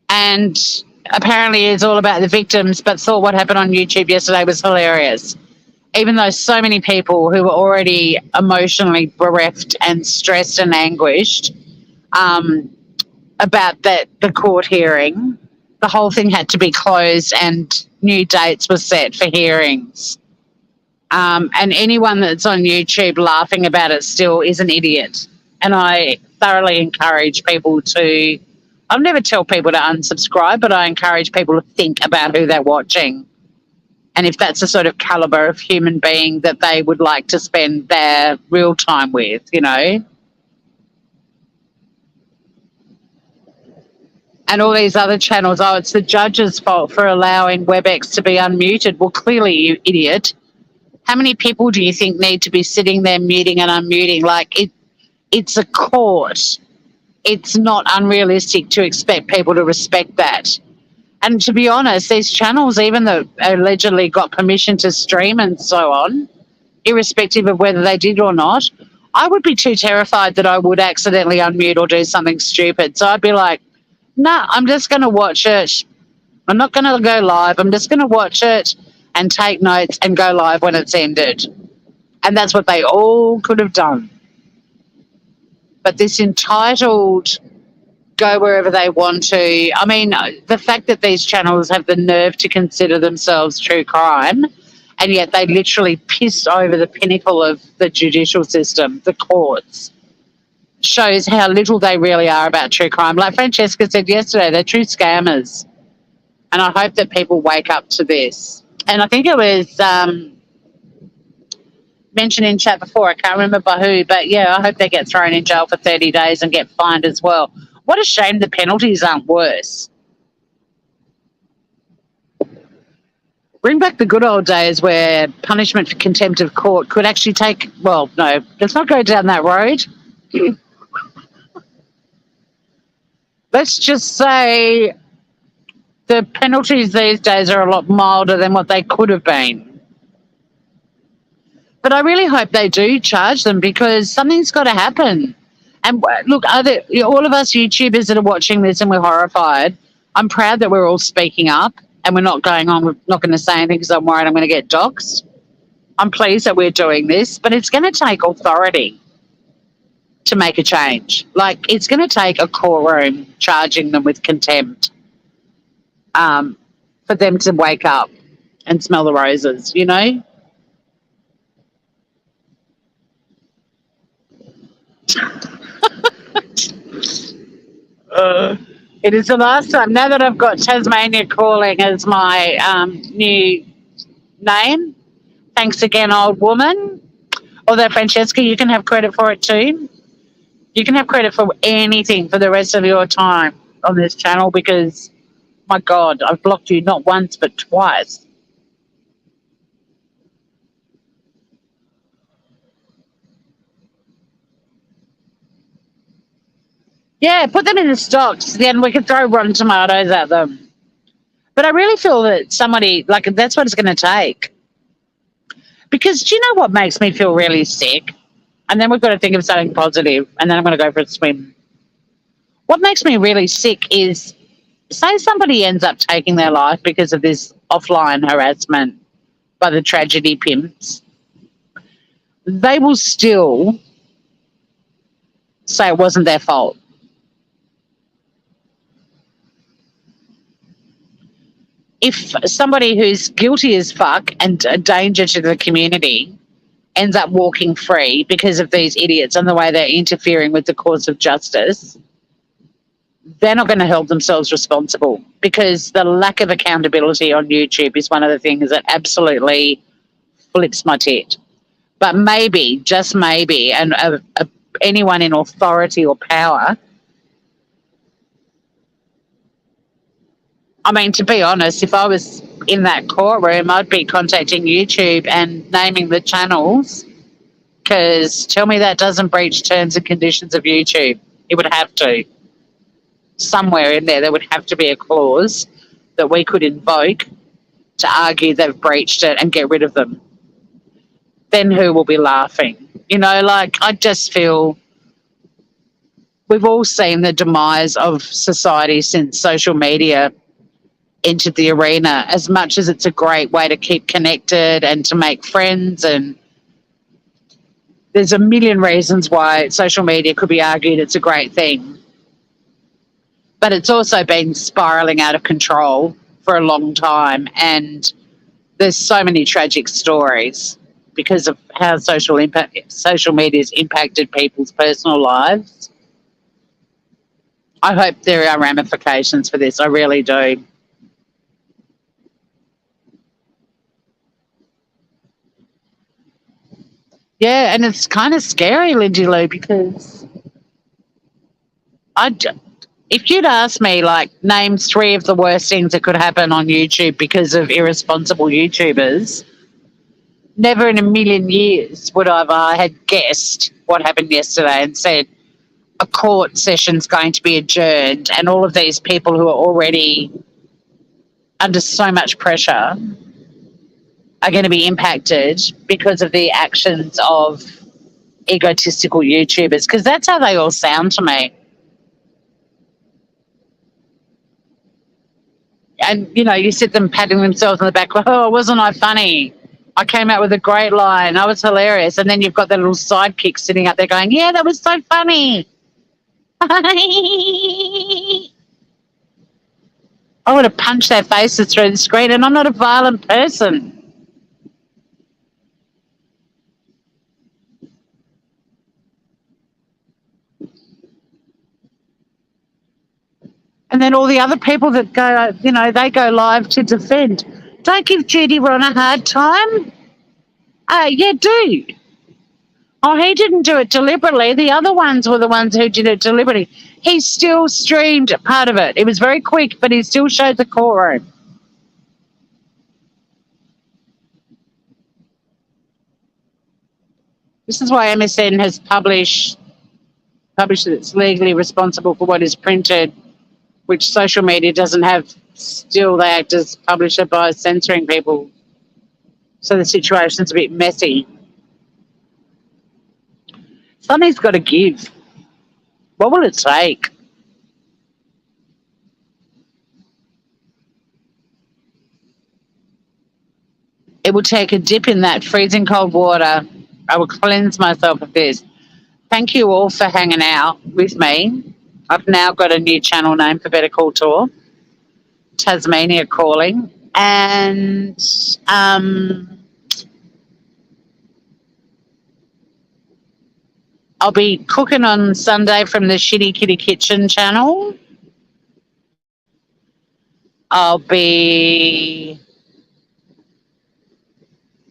and apparently is all about the victims, but thought what happened on YouTube yesterday was hilarious. Even though so many people who were already emotionally bereft and stressed and anguished about the court hearing, the whole thing had to be closed and new dates were set for hearings. And anyone that's on YouTube laughing about it still is an idiot. And I thoroughly encourage people to, I'll never tell people to unsubscribe, but I encourage people to think about who they're watching. And if that's the sort of caliber of human being that they would like to spend their real time with, And all these other channels, it's the judge's fault for allowing WebEx to be unmuted. Well, clearly, you idiot. How many people do you think need to be sitting there muting and unmuting? Like, it's a court. It's not unrealistic to expect people to respect that. And to be honest, these channels, even though allegedly got permission to stream and so on, irrespective of whether they did or not, I would be too terrified that I would accidentally unmute or do something stupid. So I'd be like, nah, I'm just going to watch it. I'm not going to go live. I'm just going to watch it and take notes and go live when it's ended. And that's what they all could have done. But this entitled go wherever they want to, I mean, the fact that these channels have the nerve to consider themselves true crime, and yet they literally pissed over the pinnacle of the judicial system, the courts, shows how little they really are about true crime. Like Francesca said yesterday, they're true scammers. And I hope that people wake up to this. And I think it was mentioned in chat before, I can't remember by who, but yeah, I hope they get thrown in jail for 30 days and get fined as well. What a shame the penalties aren't worse. Bring back the good old days where punishment for contempt of court could actually take, well, no, let's not go down that road. Let's just say the penalties these days are a lot milder than what they could have been. But I really hope they do charge them, because something's got to happen. And look, all of us YouTubers that are watching this and we're horrified, I'm proud that we're all speaking up and we're not going on, we're not going to say anything because I'm worried I'm going to get doxxed. I'm pleased that we're doing this, but it's going to take authority to make a change. Like, it's going to take a courtroom charging them with contempt for them to wake up and smell the roses, It is the last time. Now that I've got Tasmania Calling as my new name, thanks again, old woman. Although, Francesca, you can have credit for it too. You can have credit for anything for the rest of your time on this channel because, my God, I've blocked you not once but twice. Yeah, put them in the stocks, then we can throw rotten tomatoes at them. But I really feel that somebody, like, that's what it's going to take. Because do you know what makes me feel really sick? And then we've got to think of something positive, and then I'm going to go for a swim. What makes me really sick is, say somebody ends up taking their life because of this offline harassment by the tragedy pimps, they will still say it wasn't their fault. If somebody who's guilty as fuck and a danger to the community ends up walking free because of these idiots and the way they're interfering with the course of justice, they're not going to hold themselves responsible because the lack of accountability on YouTube is one of the things that absolutely flips my tit. But maybe, just maybe, and anyone in authority or power, I mean, to be honest, if I was in that courtroom, I'd be contacting YouTube and naming the channels because tell me that doesn't breach terms and conditions of YouTube. It would have to. Somewhere in there would have to be a clause that we could invoke to argue they've breached it and get rid of them. Then who will be laughing? You know, like, I just feel we've all seen the demise of society since social media entered the arena. As much as it's a great way to keep connected and to make friends, and there's a million reasons why social media could be argued it's a great thing, but it's also been spiraling out of control for a long time, and there's so many tragic stories because of how social media's impacted people's personal lives. I hope there are ramifications for this. I really do. Yeah, and it's kind of scary, Lindsay Lou, because if you'd asked me, like, name 3 of the worst things that could happen on YouTube because of irresponsible YouTubers, never in a million years would I had guessed what happened yesterday and said a court session's going to be adjourned and all of these people who are already under so much pressure are going to be impacted because of the actions of egotistical YouTubers, because that's how they all sound to me. And, you know, you see them patting themselves on the back, oh, wasn't I funny? I came out with a great line. I was hilarious. And then you've got that little sidekick sitting up there going, yeah, that was so funny. I want to punch their faces through the screen, and I'm not a violent person. And then all the other people that go, you know, they go live to defend. Don't give Judy Ron a hard time. Yeah, do. Oh, he didn't do it deliberately. The other ones were the ones who did it deliberately. He still streamed part of it. It was very quick, but he still showed the courtroom. This is why MSN has published that it's legally responsible for what is printed, which social media doesn't have. Still, they act as publisher by censoring people. So the situation's a bit messy. Something's got to give. What will it take? It will take a dip in that freezing cold water. I will cleanse myself of this. Thank you all for hanging out with me. I've now got a new channel name for Better Call Tour, Tasmania Calling. And I'll be cooking on Sunday from the Shitty Kitty Kitchen channel. I'll be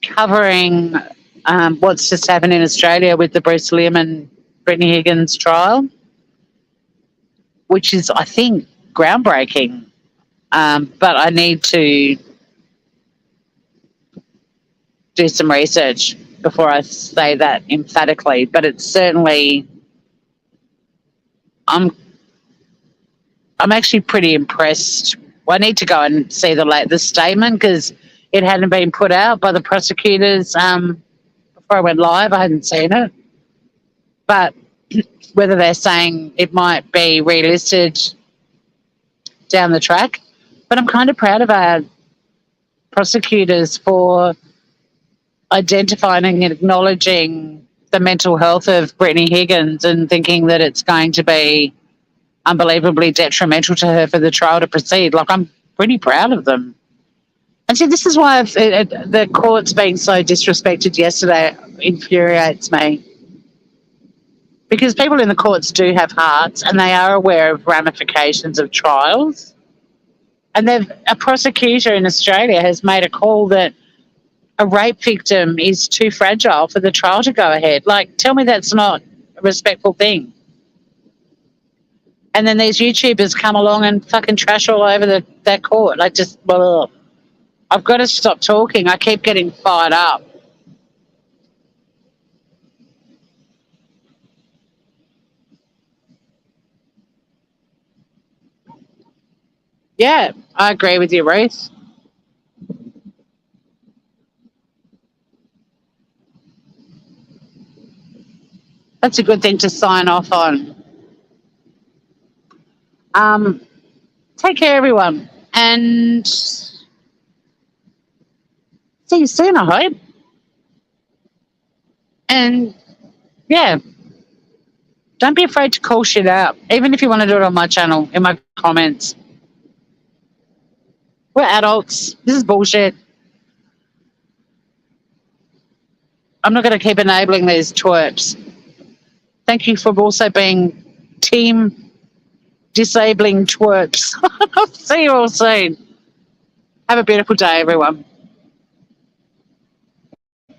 covering what's just happened in Australia with the Bruce Lim and Brittany Higgins trial, which is, I think, groundbreaking. But I need to do some research before I say that emphatically. But it's certainly, I'm actually pretty impressed. Well, I need to go and see the statement because it hadn't been put out by the prosecutors before I went live. I hadn't seen it. But whether they're saying it might be relisted down the track. But I'm kind of proud of our prosecutors for identifying and acknowledging the mental health of Brittany Higgins and thinking that it's going to be unbelievably detrimental to her for the trial to proceed. Like, I'm pretty proud of them. And see, this is why the courts being so disrespected yesterday infuriates me. Because people in the courts do have hearts and they are aware of ramifications of trials. And a prosecutor in Australia has made a call that a rape victim is too fragile for the trial to go ahead. Like, tell me that's not a respectful thing. And then these YouTubers come along and fucking trash all over that court. Like, just, well, I've got to stop talking. I keep getting fired up. Yeah, I agree with you, Ruth. That's a good thing to sign off on. Take care, everyone, and see you soon, I hope. And, yeah, don't be afraid to call shit out, even if you want to do it on my channel, in my comments. We're adults. This is bullshit. I'm not going to keep enabling these twerps. Thank you for also being team disabling twerps. I'll see you all soon. Have a beautiful day, everyone.